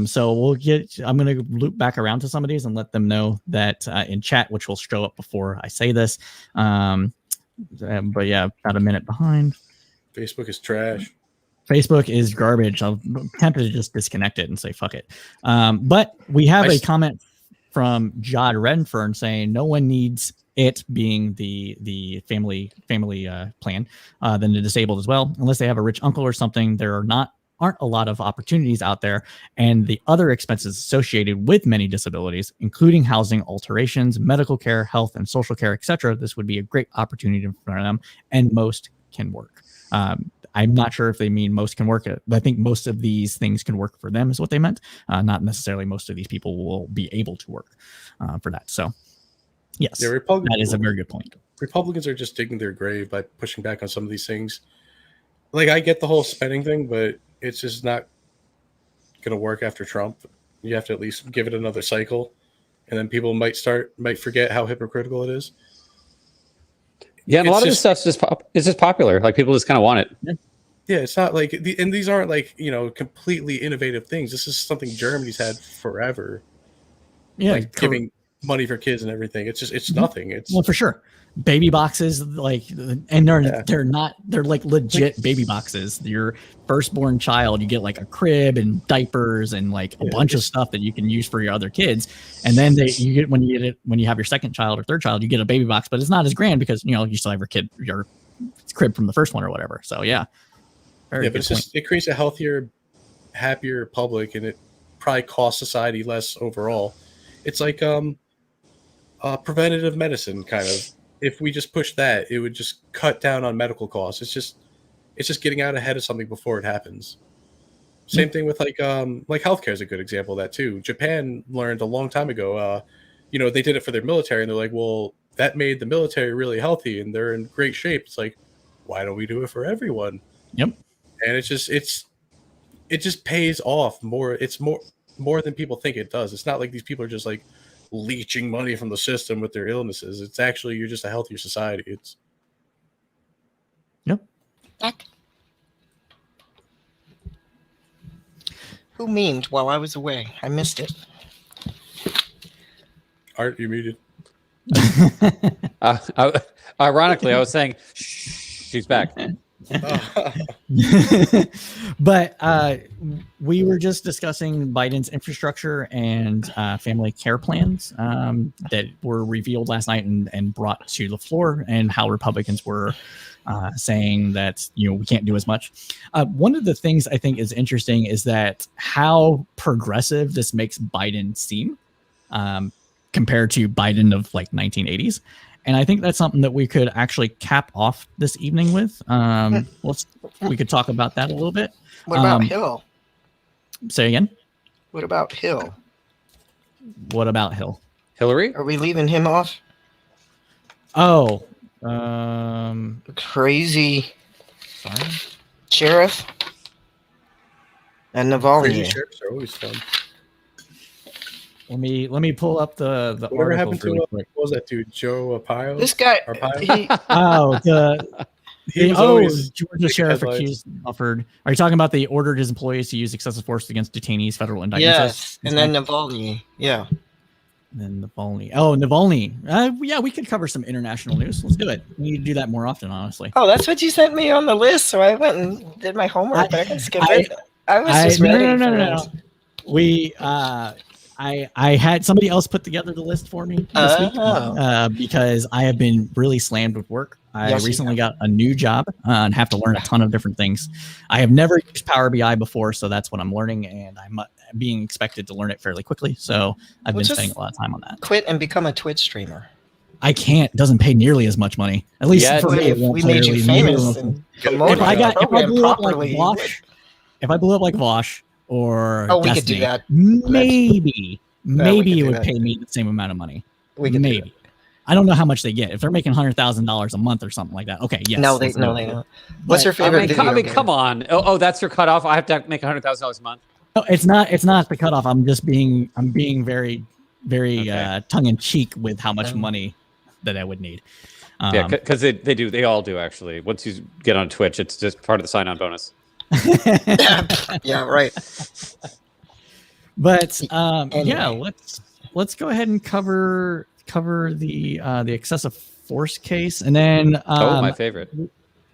So I'm going to loop back around to some of these and let them know that in chat, which will show up before I say this. But yeah, about a minute behind. Facebook is trash. Facebook is garbage. I'm tempted to just disconnect it and say, fuck it. But we have a comment from Jod Renfern saying no one needs it being the family plan, then the disabled as well, unless they have a rich uncle or something. There aren't a lot of opportunities out there, and the other expenses associated with many disabilities, including housing alterations, medical care, health and social care, etc. This would be a great opportunity for them, and most can work. I'm not sure if they mean most can work. I think most of these things can work for them is what they meant. Not necessarily most of these people will be able to work for that. So yes, that is a very good point. Republicans are just digging their grave by pushing back on some of these things. Like I get the whole spending thing, but it's just not going to work after Trump. You have to at least give it another cycle, and then people might forget how hypocritical it is. Yeah, and a lot of this stuff is just popular. Like people just kind of want it. Yeah, it's not like, and these aren't like completely innovative things. This is something Germany's had forever. Yeah, like giving money for kids and everything. It's nothing. It's for sure. Baby boxes, and they're like legit baby boxes. Your firstborn child, you get like a crib and diapers and like a bunch of stuff that you can use for your other kids. And then when you have your second child or third child, you get a baby box, but it's not as grand because you still have your crib from the first one or whatever. So yeah, but it creates a healthier, happier public, and it probably costs society less overall. It's like preventative medicine kind of. If we just push that, it would just cut down on medical costs. It's just getting out ahead of something before it happens. Same thing with like healthcare is a good example of that too. Japan learned a long time ago, they did it for their military, and they're like, well, that made the military really healthy and they're in great shape. It's like, why don't we do it for everyone? Yep. And it just pays off more. It's more than people think it does. It's not like these people are just like leeching money from the system with their illnesses. It's actually, you're just a healthier society. Yep. Who memed while I was away? I missed it. Art, you muted. Ironically, I was saying, she's back. But we were just discussing Biden's infrastructure and family care plans that were revealed last night and brought to the floor, and how Republicans were saying that we can't do as much. One of the things I think is interesting is that how progressive this makes Biden seem compared to Biden of like 1980s. And I think that's something that we could actually cap off this evening with. We could talk about that a little bit. What about Hill? Say again? What about Hill? What about Hill? Hillary? Are we leaving him off? Oh, crazy sorry. sheriff and Crazy Navalny. sheriffs are always fun. Let me pull up the Whatever articles happened to really quick. what was that dude? Joe Arpaio? This guy, Arpaio? He, was always Georgia big sheriff headlines. accused offered. Are you talking about the ordered his employees to use excessive force against detainees? Federal indictments. yes, and then Navalny. Yeah. And then Navalny. Oh, Navalny. Yeah, we could cover some international news. Let's do it. We need to do that more often, honestly. Oh, that's what you sent me on the list, so I went and did my homework, but I can skip it. I was just ready for this. We I had somebody else put together the list for me this week because I have been really slammed with work. I recently got a new job and have to learn a ton of different things. I have never used Power BI before, so that's what I'm learning, and I'm being expected to learn it fairly quickly. So I've been spending a lot of time on that. Quit and become a Twitch streamer. I can't. It doesn't pay nearly as much money. At least for me, if we made you famous and promoted if I blew up like Vosh, or we Destiny, could do that. Maybe it would pay me the same amount of money. We could maybe. I don't know how much they get. If they're making $100,000 a month or something like that, okay, yes. No, they don't. What's your favorite video game? Come on. Oh, that's your cutoff. I have to make $100,000 a month. No, it's not the cutoff. I'm being very, very tongue in cheek with how much money that I would need. Yeah, because they all do actually. Once you get on Twitch, it's just part of the sign-on bonus. Yeah, right. But anyway. let's go ahead and cover the excessive force case, and then my favorite.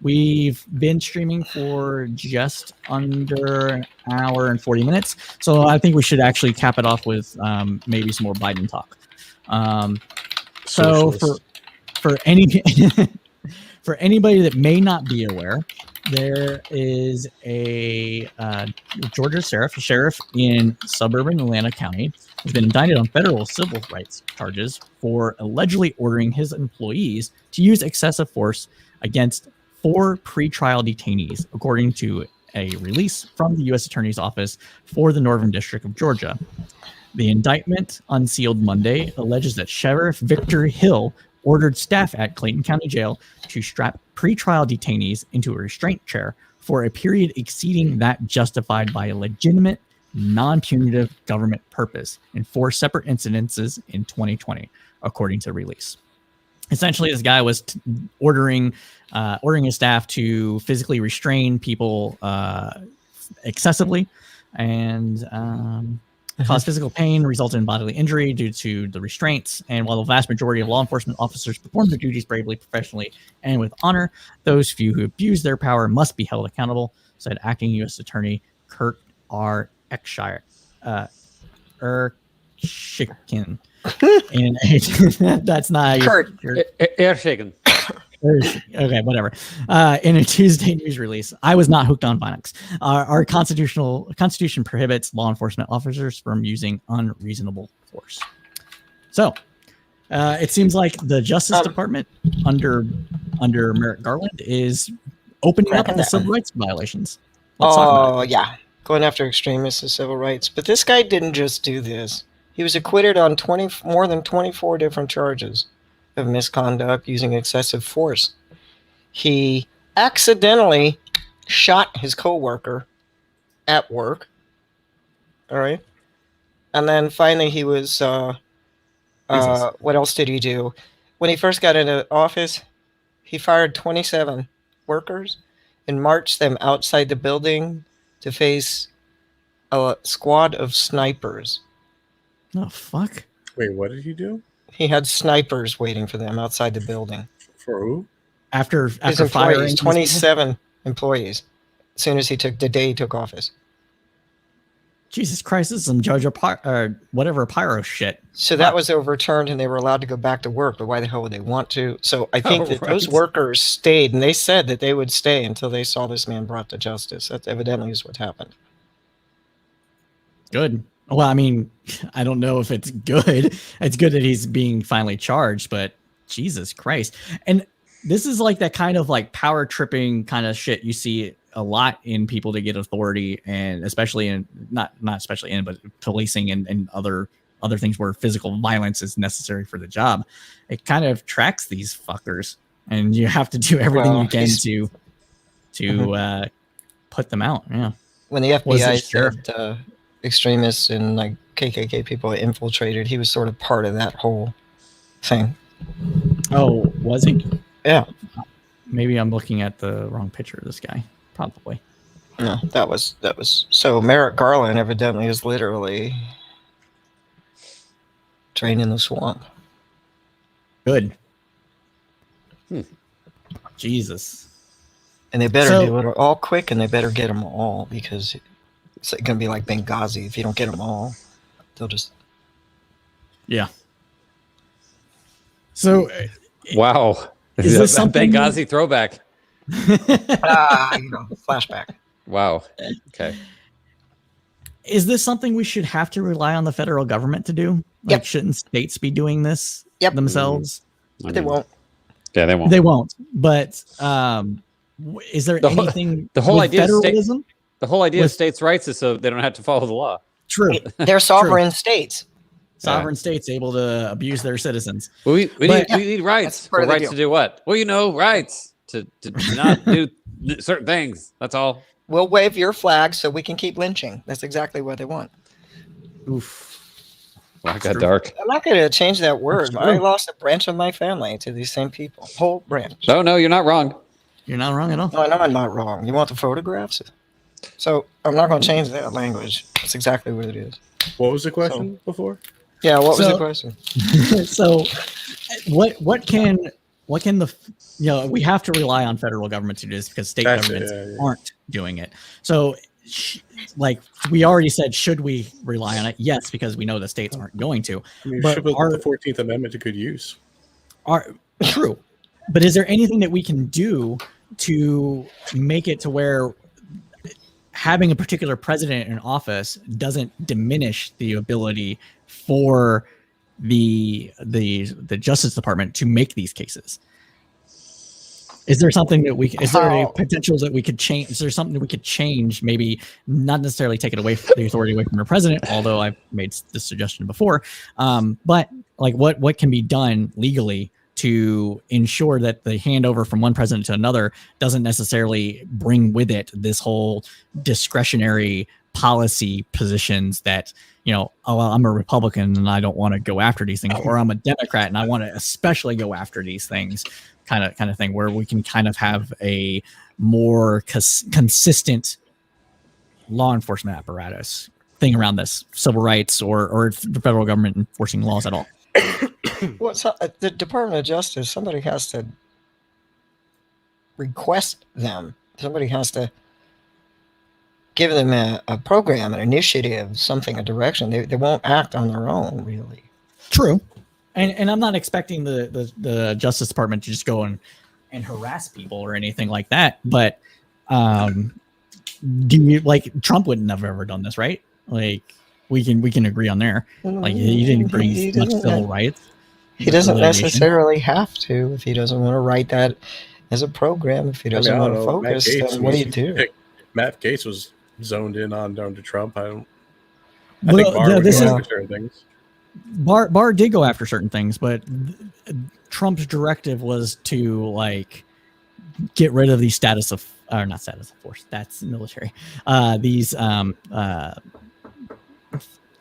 We've been streaming for just under an hour and 40 minutes, so I think we should actually cap it off with maybe some more Biden talk. So for anybody that may not be aware, there is a Georgia sheriff in suburban Atlanta County has been indicted on federal civil rights charges for allegedly ordering his employees to use excessive force against 4 pretrial detainees, according to a release from the U.S. Attorney's Office for the Northern District of Georgia. The indictment, unsealed Monday, alleges that Sheriff Victor Hill ordered staff at Clayton County Jail to strap pretrial detainees into a restraint chair for a period exceeding that justified by a legitimate, non-punitive government purpose in 4 separate incidences in 2020, according to the release. Essentially, this guy was ordering his staff to physically restrain people excessively and cause physical pain, resulted in bodily injury due to the restraints. And while the vast majority of law enforcement officers perform their duties bravely, professionally, and with honor, those few who abuse their power must be held accountable, said Acting U.S. Attorney Kurt R. Eckshire. Erschicken. And that's not Kurt. Erschicken. Okay, whatever. In a Tuesday news release, I was not hooked on Linux. Our constitution prohibits law enforcement officers from using unreasonable force. So, it seems like the Justice Department under Merrick Garland is opening up the civil rights violations. Let's talk about it. Yeah, going after extremists of civil rights. But this guy didn't just do this. He was acquitted on more than 24 different charges of misconduct using excessive force. He accidentally shot his coworker at work. All right. And then finally he was, what else did he do? When he first got into office, he fired 27 workers and marched them outside the building to face a squad of snipers. Oh, fuck. Wait, what did he do? He had snipers waiting for them outside the building. For who? After his employees, firing 27 employees, as soon as the day he took office. Jesus Christ, this is some JoJo pyro shit. So that was overturned and they were allowed to go back to work, but why the hell would they want to? So I think those workers stayed, and they said that they would stay until they saw this man brought to justice. That evidently is what happened. Good. Well, I mean, I don't know if it's good. It's good that he's being finally charged, but Jesus Christ. And this is like that kind of like power tripping kind of shit you see a lot in people to get authority, and especially in not especially in, but policing and other other things where physical violence is necessary for the job. It kind of tracks these fuckers, and you have to do everything you can to put them out. Yeah. When the FBI said extremists and like KKK people infiltrated, he was sort of part of that whole thing. Oh, was he? Yeah. Maybe I'm looking at the wrong picture of this guy. Probably. No, that was so Merrick Garland evidently is literally drained in the swamp. Good. Jesus. And they better do it all quick, and they better get them all, because it's going to be like Benghazi. If you don't get them all, they'll just... Yeah. So... Wow. Is this something... Benghazi throwback? Flashback. Wow. Okay. Is this something we should have to rely on the federal government to do? Like, shouldn't states be doing this themselves? But they won't. Yeah, they won't. They won't. But is there anything? The whole idea federalism? The whole idea of states' rights is so they don't have to follow the law. True. They're sovereign states. Sovereign states able to abuse their citizens. Well, we need rights. Rights to do what? Well, rights to not do certain things. That's all. We'll wave your flag so we can keep lynching. That's exactly what they want. Oof. Well, I got dark. I'm not going to change that word. I lost a branch of my family to these same people. Whole branch. No, you're not wrong. You're not wrong at all. No, I'm not wrong. You want the photographs? So I'm not going to change that language. That's exactly what it is. What was the question before? Yeah, what was the question? So what can the we have to rely on federal government to do this because state governments aren't doing it. So like we already said, should we rely on it? Yes, because we know the states aren't going to. I mean, but put the 14th Amendment to good use. True. But is there anything that we can do to make it to where having a particular president in office doesn't diminish the ability for the Justice Department to make these cases? Is there something that is there a potential that we could change? Is there something that we could change? Maybe not necessarily take it away, the authority away from the president, although I've made this suggestion before. But like what can be done legally to ensure that the handover from one president to another doesn't necessarily bring with it this whole discretionary policy positions that, oh, well, I'm a Republican and I don't want to go after these things, or I'm a Democrat and I want to especially go after these things, kind of thing, where we can kind of have a more consistent law enforcement apparatus thing around this, civil rights or the federal government enforcing laws at all. Well, the Department of Justice, somebody has to request them. Somebody has to give them a program, an initiative, something, a direction. They won't act on their own, really. True. And I'm not expecting the Justice Department to just go and harass people or anything like that. But do you Trump wouldn't have ever done this, right? Like we can agree on there. Like he didn't bring much civil rights. He doesn't necessarily have to if he doesn't want to write that as a program. If he doesn't want to focus, then what do you do? Matt Gaetz was zoned in on down to Trump. I think Barr would go after certain things. Barr did go after certain things, but Trump's directive was to get rid of the status of, or not status of force, that's military. These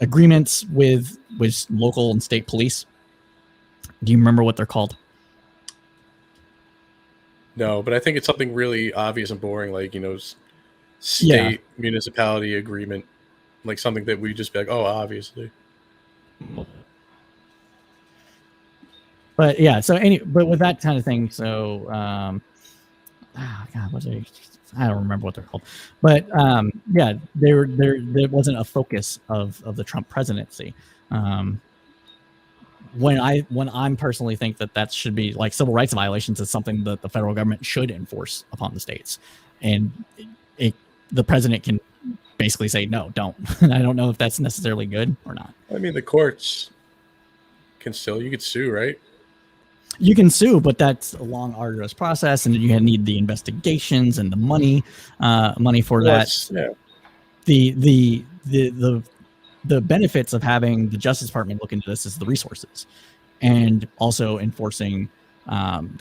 agreements with local and state police. Do you remember what they're called? No, but I think it's something really obvious and boring, state municipality agreement, like something that we just be like, oh, obviously. But yeah, but with that kind of thing, so I don't remember what they're called, but there wasn't a focus of the Trump presidency. When I'm personally think that should be like civil rights violations is something that the federal government should enforce upon the states, and the president can basically say no, don't. I don't know if that's necessarily good or not. I mean, the courts you could sue, right? You can sue, but that's a long, arduous process, and you need the investigations and the money for that. Yeah. The the benefits of having the Justice Department look into this is the resources, and also enforcing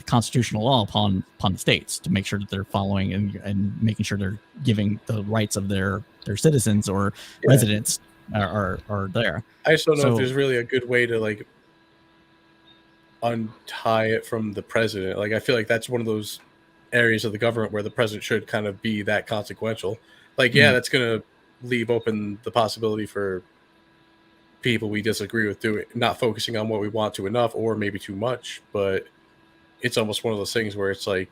constitutional law upon the states to make sure that they're following and making sure they're giving the rights of their citizens or residents are there. I just don't know if there's really a good way to like untie it from the president. Like I feel like that's one of those areas of the government where the president should kind of be that consequential. Like that's going to leave open the possibility for people we disagree with not focusing on what we want to enough or maybe too much, but it's almost one of those things where it's like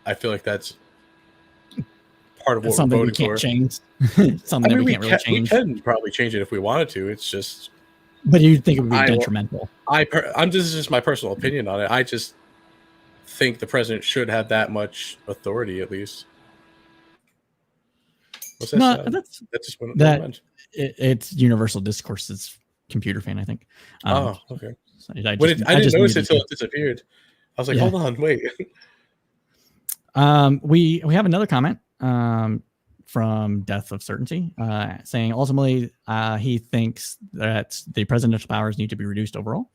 I feel like that's part of what something we're we voting can't for. Change. Something that we can't really change. We can probably change it if we wanted to. It's just. But you think it would be detrimental? This is just my personal opinion on it. I just think the president should have that much authority at least. What's that? No, that's just one. It's Universal Discourse's computer fan, I think. Okay. So I didn't notice it until it disappeared. I was like, hold on, wait. We have another comment from Death of Certainty saying ultimately he thinks that the presidential powers need to be reduced overall.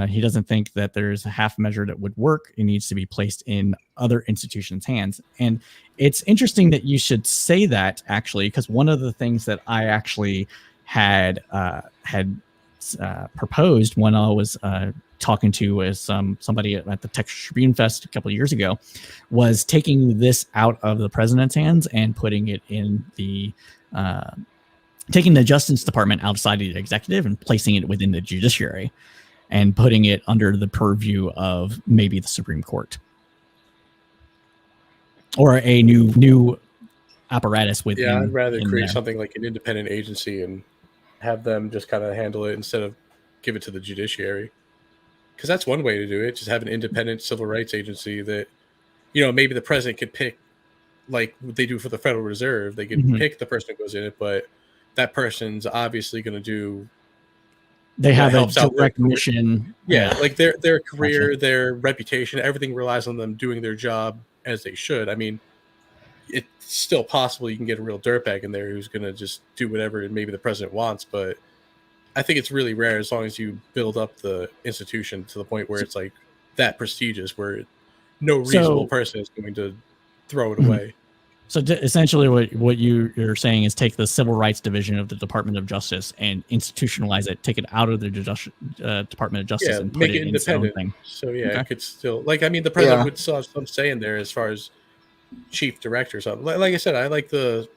He doesn't think that there's a half measure that would work. It needs to be placed in other institutions' hands. And it's interesting that you should say that, actually, because one of the things that I actually had proposed when I was talking to somebody at the Texas Tribune Fest a couple of years ago was taking this out of the president's hands and putting it in the taking the Justice Department outside of the executive and placing it within the judiciary and putting it under the purview of maybe the Supreme Court or a new apparatus within. Yeah, I'd rather create something like an independent agency and have them just kind of handle it instead of give it to the judiciary. Because that's one way to do it. Just have an independent civil rights agency that, maybe the president could pick, like they do for the Federal Reserve. They could pick the person who goes in it, but that person's obviously going to do. They have a direct mission. Yeah, like their career, their reputation, everything relies on them doing their job as they should. I mean, it's still possible you can get a real dirtbag in there who's going to just do whatever maybe the president wants, but I think it's really rare as long as you build up the institution to the point where it's like that prestigious, where no reasonable person is going to throw it away. So essentially what you're saying is take the Civil Rights Division of the Department of Justice and institutionalize it, take it out of the Department of Justice and put it in its own thing. So it could still, the president would still have some say in there as far as chief director or something. Like I said, I like the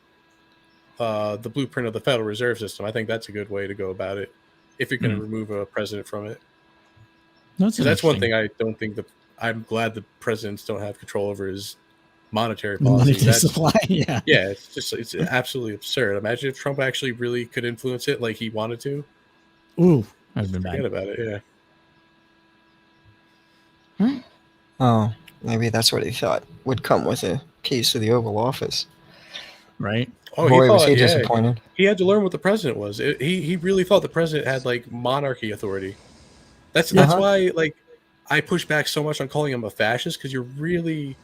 blueprint of the Federal Reserve System. I think that's a good way to go about it if you're going to remove a president from it. That's one thing I don't think I'm glad the presidents don't have control over his monetary policy. Supply, it's absolutely absurd. Imagine if Trump actually really could influence it like he wanted to. Ooh, I've been forget about it. Oh, maybe that's what he thought would come with a keys to the Oval Office. Right. Oh, boy, was he disappointed. He had to learn what the president was. He really thought the president had like monarchy authority. That's why I push back so much on calling him a fascist, because you're really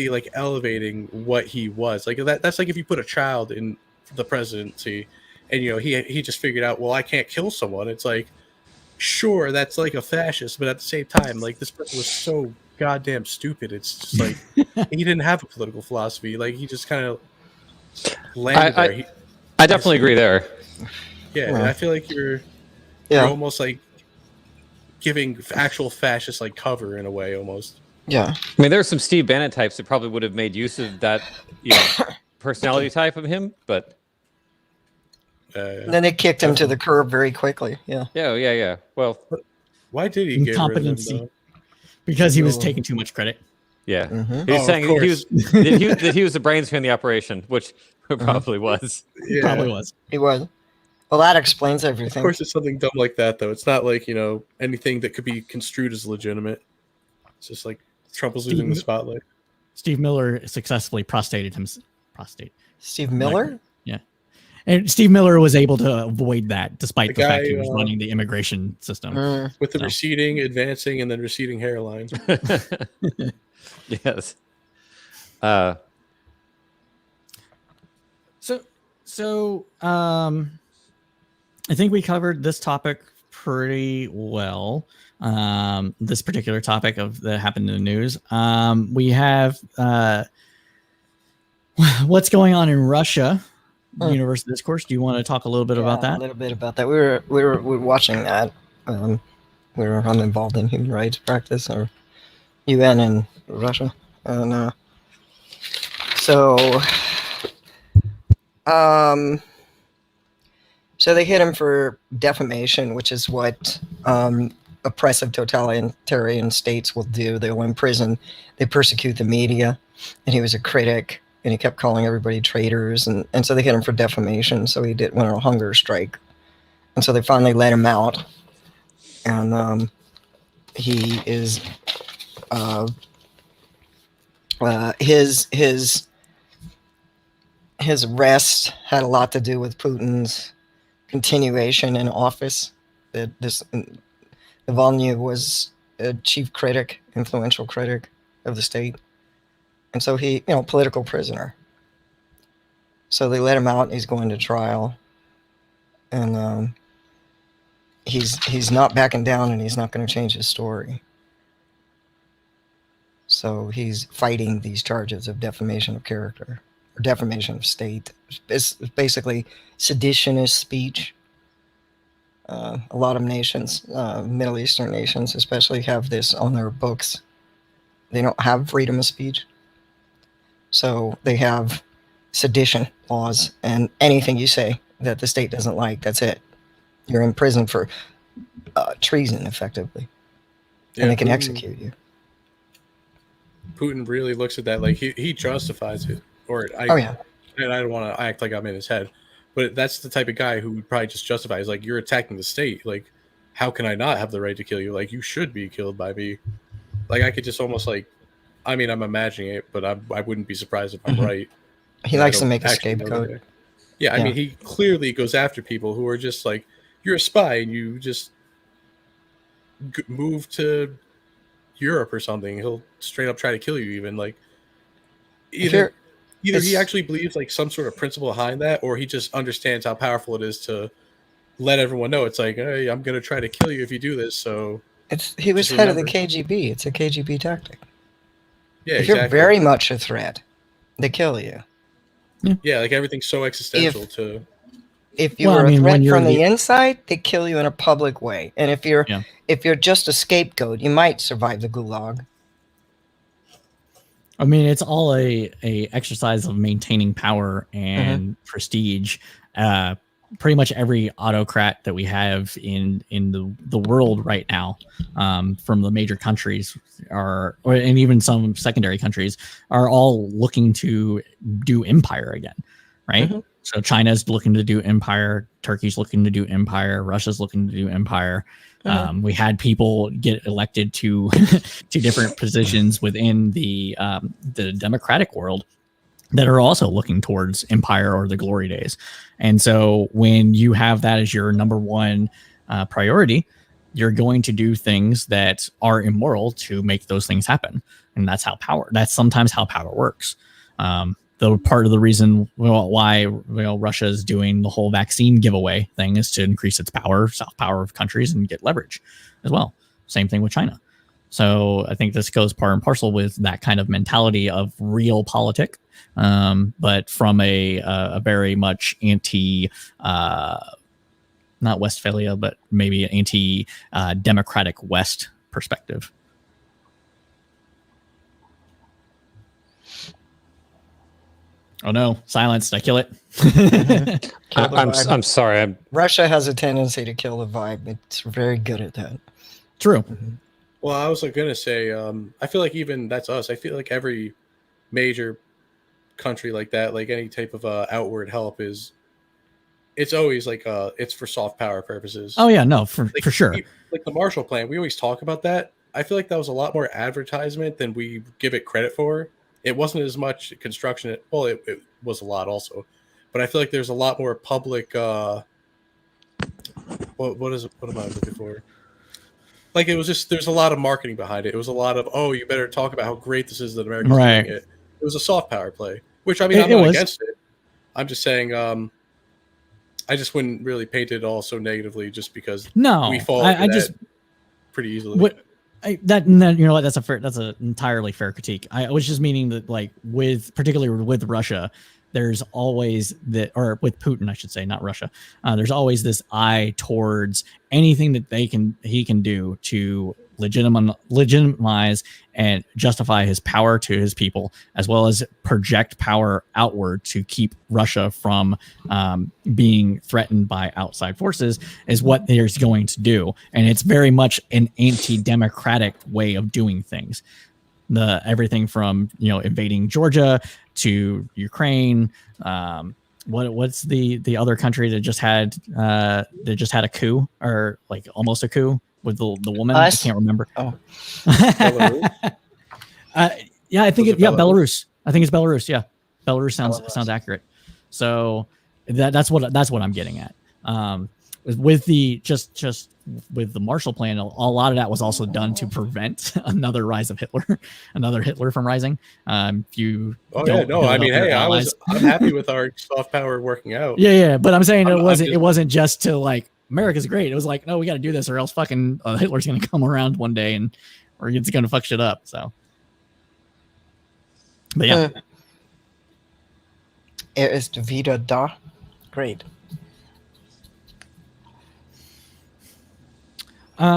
like elevating what he was. Like that's like if you put a child in the presidency and he just figured out, well, I can't kill someone. It's like, sure, that's like a fascist, but at the same time, like this person was so goddamn stupid. It's just like he didn't have a political philosophy. Like he just kind of landed there. I definitely agree there. Yeah, and I feel like you're almost like giving actual fascists like cover in a way almost. Yeah. I mean, there are some Steve Bannon types that probably would have made use of that personality type of him, but then they kicked him to the curb very quickly. Yeah. Yeah. Well, why did he get rid of him, because he was taking too much credit. Yeah. He was saying that he was the brains behind the operation, which probably was. Yeah. Probably was. He was. Well, that explains everything. Of course, it's something dumb like that, though. It's not like, anything that could be construed as legitimate. It's just like Trump was losing the spotlight. Steve Miller successfully prostrated him. Steve Miller? Yeah. And Steve Miller was able to avoid that despite the fact he was running the immigration system. With the receding, advancing, and then receding hairline. Yes. So, I think we covered this topic pretty well. This particular topic that happened in the news. We have what's going on in Russia. Universal Discourse. Do you want to talk a little bit about that? A little bit about that. We were watching that. I'm involved in human rights practice or UN in Russia, and so they hit him for defamation, which is what oppressive totalitarian states will do. They'll imprison, they persecute the media, and he was a critic, and he kept calling everybody traitors, and so they hit him for defamation. So he went on a hunger strike, and so they finally let him out, and he is his arrest had a lot to do with Putin's continuation in office. Navalny was a chief critic, influential critic of the state, and so he, political prisoner. So they let him out. He's going to trial, and he's not backing down, and he's not going to change his story. So he's fighting these charges of defamation of character or defamation of state. It's basically seditionist speech. A lot of nations, Middle Eastern nations especially, have this on their books. They don't have freedom of speech. So they have sedition laws, and anything you say that the state doesn't like, that's it. You're in prison for treason, effectively. Yeah, and they can execute you. Putin really looks at that like he justifies it. And I don't want to act like I'm in his head, but that's the type of guy who would probably just justify. Is like, you're attacking the state. Like, how can I not have the right to kill you? Like, you should be killed by me. Like, I could just almost like, I mean, I'm imagining it, but I wouldn't be surprised if I'm right. He likes to make a scapegoat. Yeah, I mean, he clearly goes after people who are just like, you're a spy and you just move to Europe or something. He'll straight up try to kill you. Even like, either he actually believes like some sort of principle behind that, or he just understands how powerful it is to let everyone know. It's like, hey, I'm going to try to kill you if you do this. So he was head of the KGB. It's a KGB tactic. Yeah, if you're very much a threat, they kill you. Yeah, like everything's so existential If you were a threat from the inside, they kill you in a public way. And if you're just a scapegoat, you might survive the gulag. I mean, it's all a exercise of maintaining power and prestige. Pretty much every autocrat that we have in the world right now, from the major countries and even some secondary countries, are all looking to do empire again, right? Mm-hmm. So China's looking to do empire, Turkey's looking to do empire, Russia's looking to do empire. Mm-hmm. We had people get elected to different positions within the democratic world that are also looking towards empire or the glory days. And so when you have that as your number one priority, you're going to do things that are immoral to make those things happen. And that's sometimes how power works. The part of the reason why Russia is doing the whole vaccine giveaway thing is to increase its power, soft power of countries, and get leverage as well. Same thing with China. So I think this goes part and parcel with that kind of mentality of real politic, but from a very much anti, not Westphalia, but maybe an anti-democratic West perspective. Oh no! Silence! Did I kill it? I'm sorry. Russia has a tendency to kill the vibe. It's very good at that. True. Mm-hmm. Well, I was going to say, I feel like even that's us. I feel like every major country like that, like any type of outward help, it's always like it's for soft power purposes. Oh yeah, no, for sure. Like the Marshall Plan, we always talk about that. I feel like that was a lot more advertisement than we give it credit for. It wasn't as much construction. It was a lot also, but I feel like there's a lot more public. What am I looking for? Like it was just there's a lot of marketing behind it. It was a lot of you better talk about how great this is that America's doing it. It was a soft power play, which I mean I'm not against it. I'm just saying I just wouldn't really paint it all so negatively, just because No, we fall I into just that pretty easily. what that you know what, that's an entirely fair critique. I was just meaning that, like, particularly with Russia, there's always that, or with Putin, I should say, not Russia. There's always this eye towards anything that he can do to legitimize and justify his power to his people, as well as project power outward to keep Russia from being threatened by outside forces, is what they're going to do. And it's very much an anti-democratic way of doing things. Everything from, invading Georgia to Ukraine. What's the other country that just had a coup, or like almost a coup with the woman? I can't remember. Oh, yeah, I think Belarus. I think it's Belarus. Yeah, Belarus sounds accurate. So that's what I'm getting at. With the just with the Marshall Plan, a lot of that was also done to prevent another rise of Hitler, another Hitler from rising. I'm happy with our soft power working out. Yeah, but I'm saying it wasn't just to, like, America's great. It was like, no, we got to do this, or else fucking Hitler's gonna come around one day or it's gonna fuck shit up. So, but yeah, ist wieder da. Great. We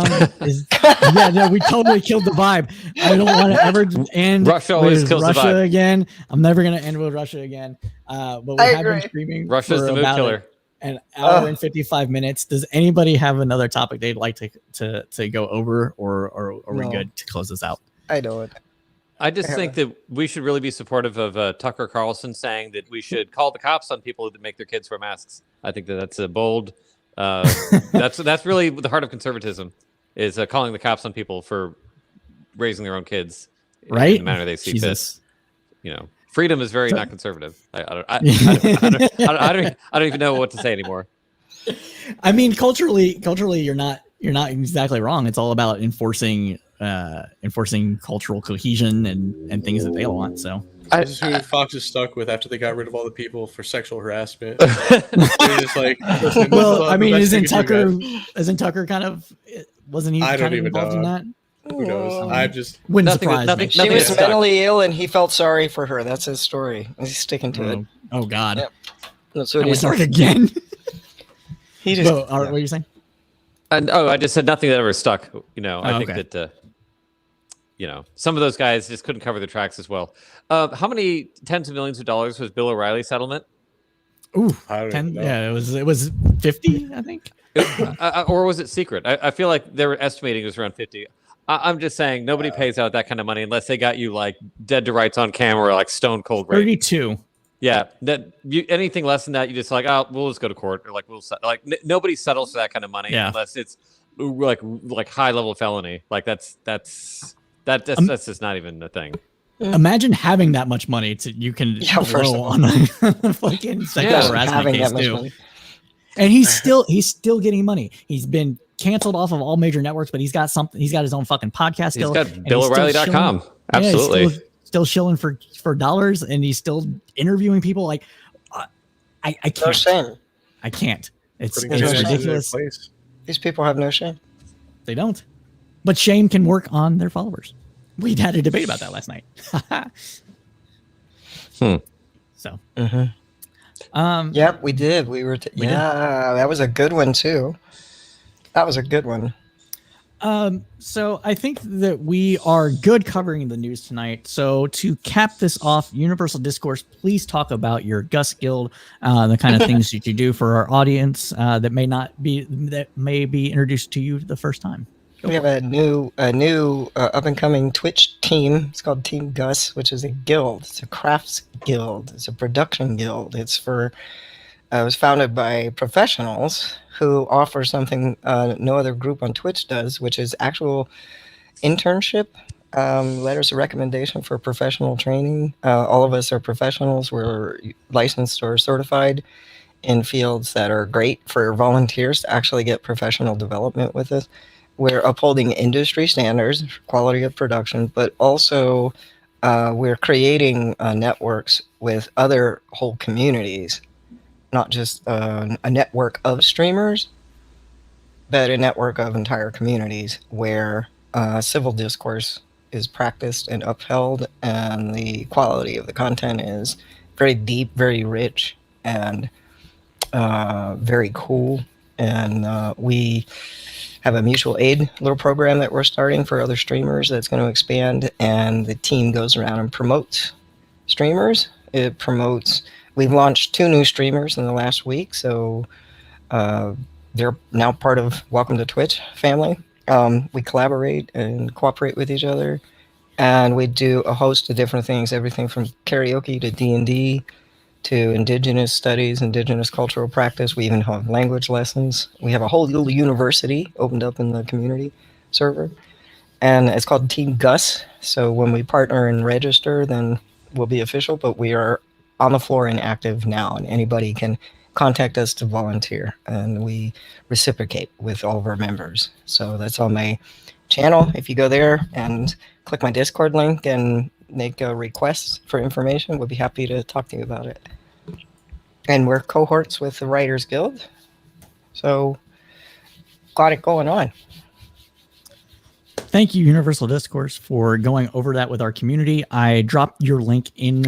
totally killed the vibe. I don't want to ever end Russia always with kills Russia the vibe again. I'm never going to end with Russia again. But we have been streaming. Russia's the mood killer. An hour and 55 minutes. Does anybody have another topic they'd like to go over, or are we good to close this out? I don't. I just think that we should really be supportive of Tucker Carlson saying that we should call the cops on people that make their kids wear masks. I think that's a bold. That's really the heart of conservatism, is calling the cops on people for raising their own kids in the manner they see fit. Freedom is very not conservative. I don't even know what to say anymore. I mean, culturally, you're not exactly wrong. It's all about enforcing cultural cohesion and things that they want. So this is who Fox is stuck with after they got rid of all the people for sexual harassment. Just like, well, I mean, isn't Tucker kind of, wasn't he kind of involved in that? Who knows? I'm just wouldn't surprise me. She was mentally ill, and he felt sorry for her. That's his story. He's sticking to it. Oh God! Yep. That's what he's starting again. He just. What are you saying? I just said nothing that ever stuck. I think that. Some of those guys just couldn't cover the tracks as well. How many tens of millions of dollars was Bill O'Reilly's settlement? Ooh, 10. Yeah, it was 50, I think. Or was it secret? I feel like they were estimating it was around 50. I'm just saying nobody pays out that kind of money unless they got you like dead to rights on camera, like stone cold rape. 32. Yeah, anything less than that, you just like, we'll just go to court, or like nobody settles for that kind of money unless it's like high level felony. Like that's just not even a thing. Imagine having that much money you can blow on a fucking sexual harassment case too. And he's still getting money. He's been canceled off of all major networks, but he's got something. He's got his own fucking podcast. He's got BillO'Reilly.com. Absolutely. Yeah, still shilling for dollars, and he's still interviewing people. Like, I can't. No shame. I can't. It's ridiculous. These people have no shame. They don't. But shame can work on their followers. We had a debate about that last night. So. Yep, we did. We were. That was a good one too. That was a good one. So I think that we are good covering the news tonight. So to cap this off, Universal Discourse, please talk about your Gus Guild, the kind of things that you do for our audience that may be introduced to you the first time. We have a new up and coming Twitch team. It's called Team Gus, which is a guild. It's a crafts guild. It's a production guild. It was founded by professionals who offer something no other group on Twitch does, which is actual internship, letters of recommendation for professional training. All of us are professionals. We're licensed or certified in fields that are great for volunteers to actually get professional development with us. We're upholding industry standards, quality of production, but also we're creating networks with other whole communities. not just a network of streamers, but a network of entire communities where civil discourse is practiced and upheld, and the quality of the content is very deep, very rich, and very cool. And we have a mutual aid little program that we're starting for other streamers that's going to expand, and the team goes around and promotes streamers. It promotes, we've launched 2 new streamers in the last week, so they're now part of Welcome to Twitch family. We collaborate and cooperate with each other, and we do a host of different things, everything from karaoke to D&D to indigenous studies, indigenous cultural practice. We even have language lessons. We have a whole little university opened up in the community server, and it's called Team Gus. So when we partner and register, then we'll be official, but we are on the floor and active now, and anybody can contact us to volunteer, and we reciprocate with all of our members. So that's on my channel. If you go there and click my Discord link and make a request for information, we'll be happy to talk to you about it. And we're cohorts with the Writers Guild, so got it going on. Thank you, Universal Discourse, for going over that with our community. I dropped your link in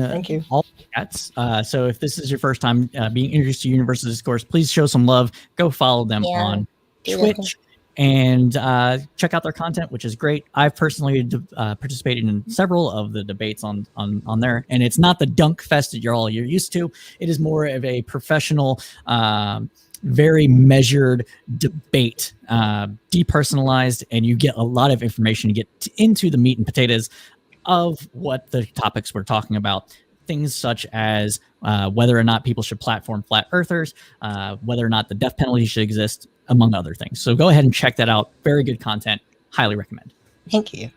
all the chats. So if this is your first time being introduced to Universal Discourse, please show some love. Go follow them on Twitch and check out their content, which is great. I've personally participated in several of the debates on there, and it's not the dunk fest that you're used to. It is more of a professional, very measured debate, depersonalized, and you get a lot of information to get into the meat and potatoes of what the topics we're talking about. Things such as whether or not people should platform flat earthers, whether or not the death penalty should exist, among other things. So go ahead and check that out. Very good content. Highly recommend. Thank you.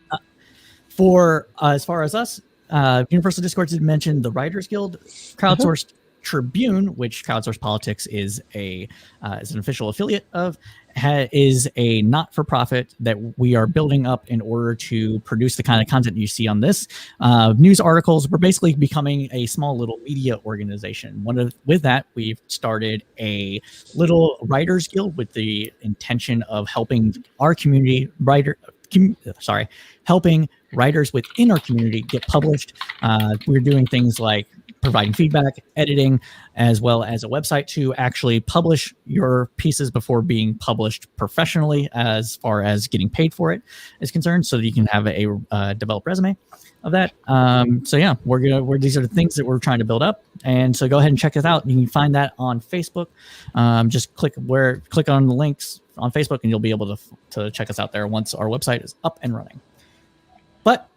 For as far as us, Universal Discourse did mention the Writers Guild, crowdsourced Tribune, which Crowdsource Politics is an official affiliate of, is a not-for-profit that we are building up in order to produce the kind of content you see on this. News articles. We're basically becoming a small little media organization. With that, we've started a little Writers Guild with the intention of helping our community helping writers within our community get published. We're doing things like providing feedback, editing, as well as a website to actually publish your pieces before being published professionally, as far as getting paid for it is concerned, so that you can have a developed resume of that. So yeah, these are the things that we're trying to build up, and so go ahead and check us out. You can find that on Facebook. Just click on the links on Facebook, and you'll be able to check us out there once our website is up and running. But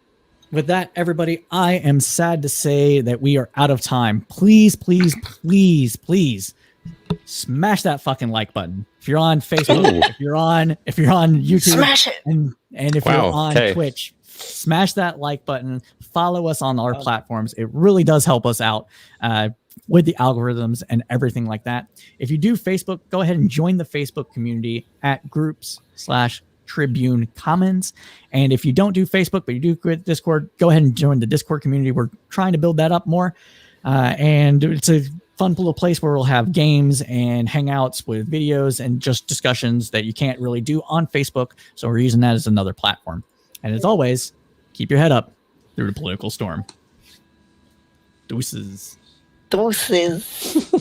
with that, everybody, I am sad to say that we are out of time. Please, please, please, please smash that fucking like button. If you're on Facebook, if you're on YouTube, smash it. And if you're on Twitch, smash that like button. Follow us on our platforms. It really does help us out with the algorithms and everything like that. If you do Facebook, go ahead and join the Facebook community at groups/Tribune Commons. And if you don't do Facebook, but you do Discord, go ahead and join the Discord community. We're trying to build that up more. And it's a fun little place where we'll have games and hangouts with videos and just discussions that you can't really do on Facebook. So we're using that as another platform. And as always, keep your head up through the political storm. Deuces. Deuces.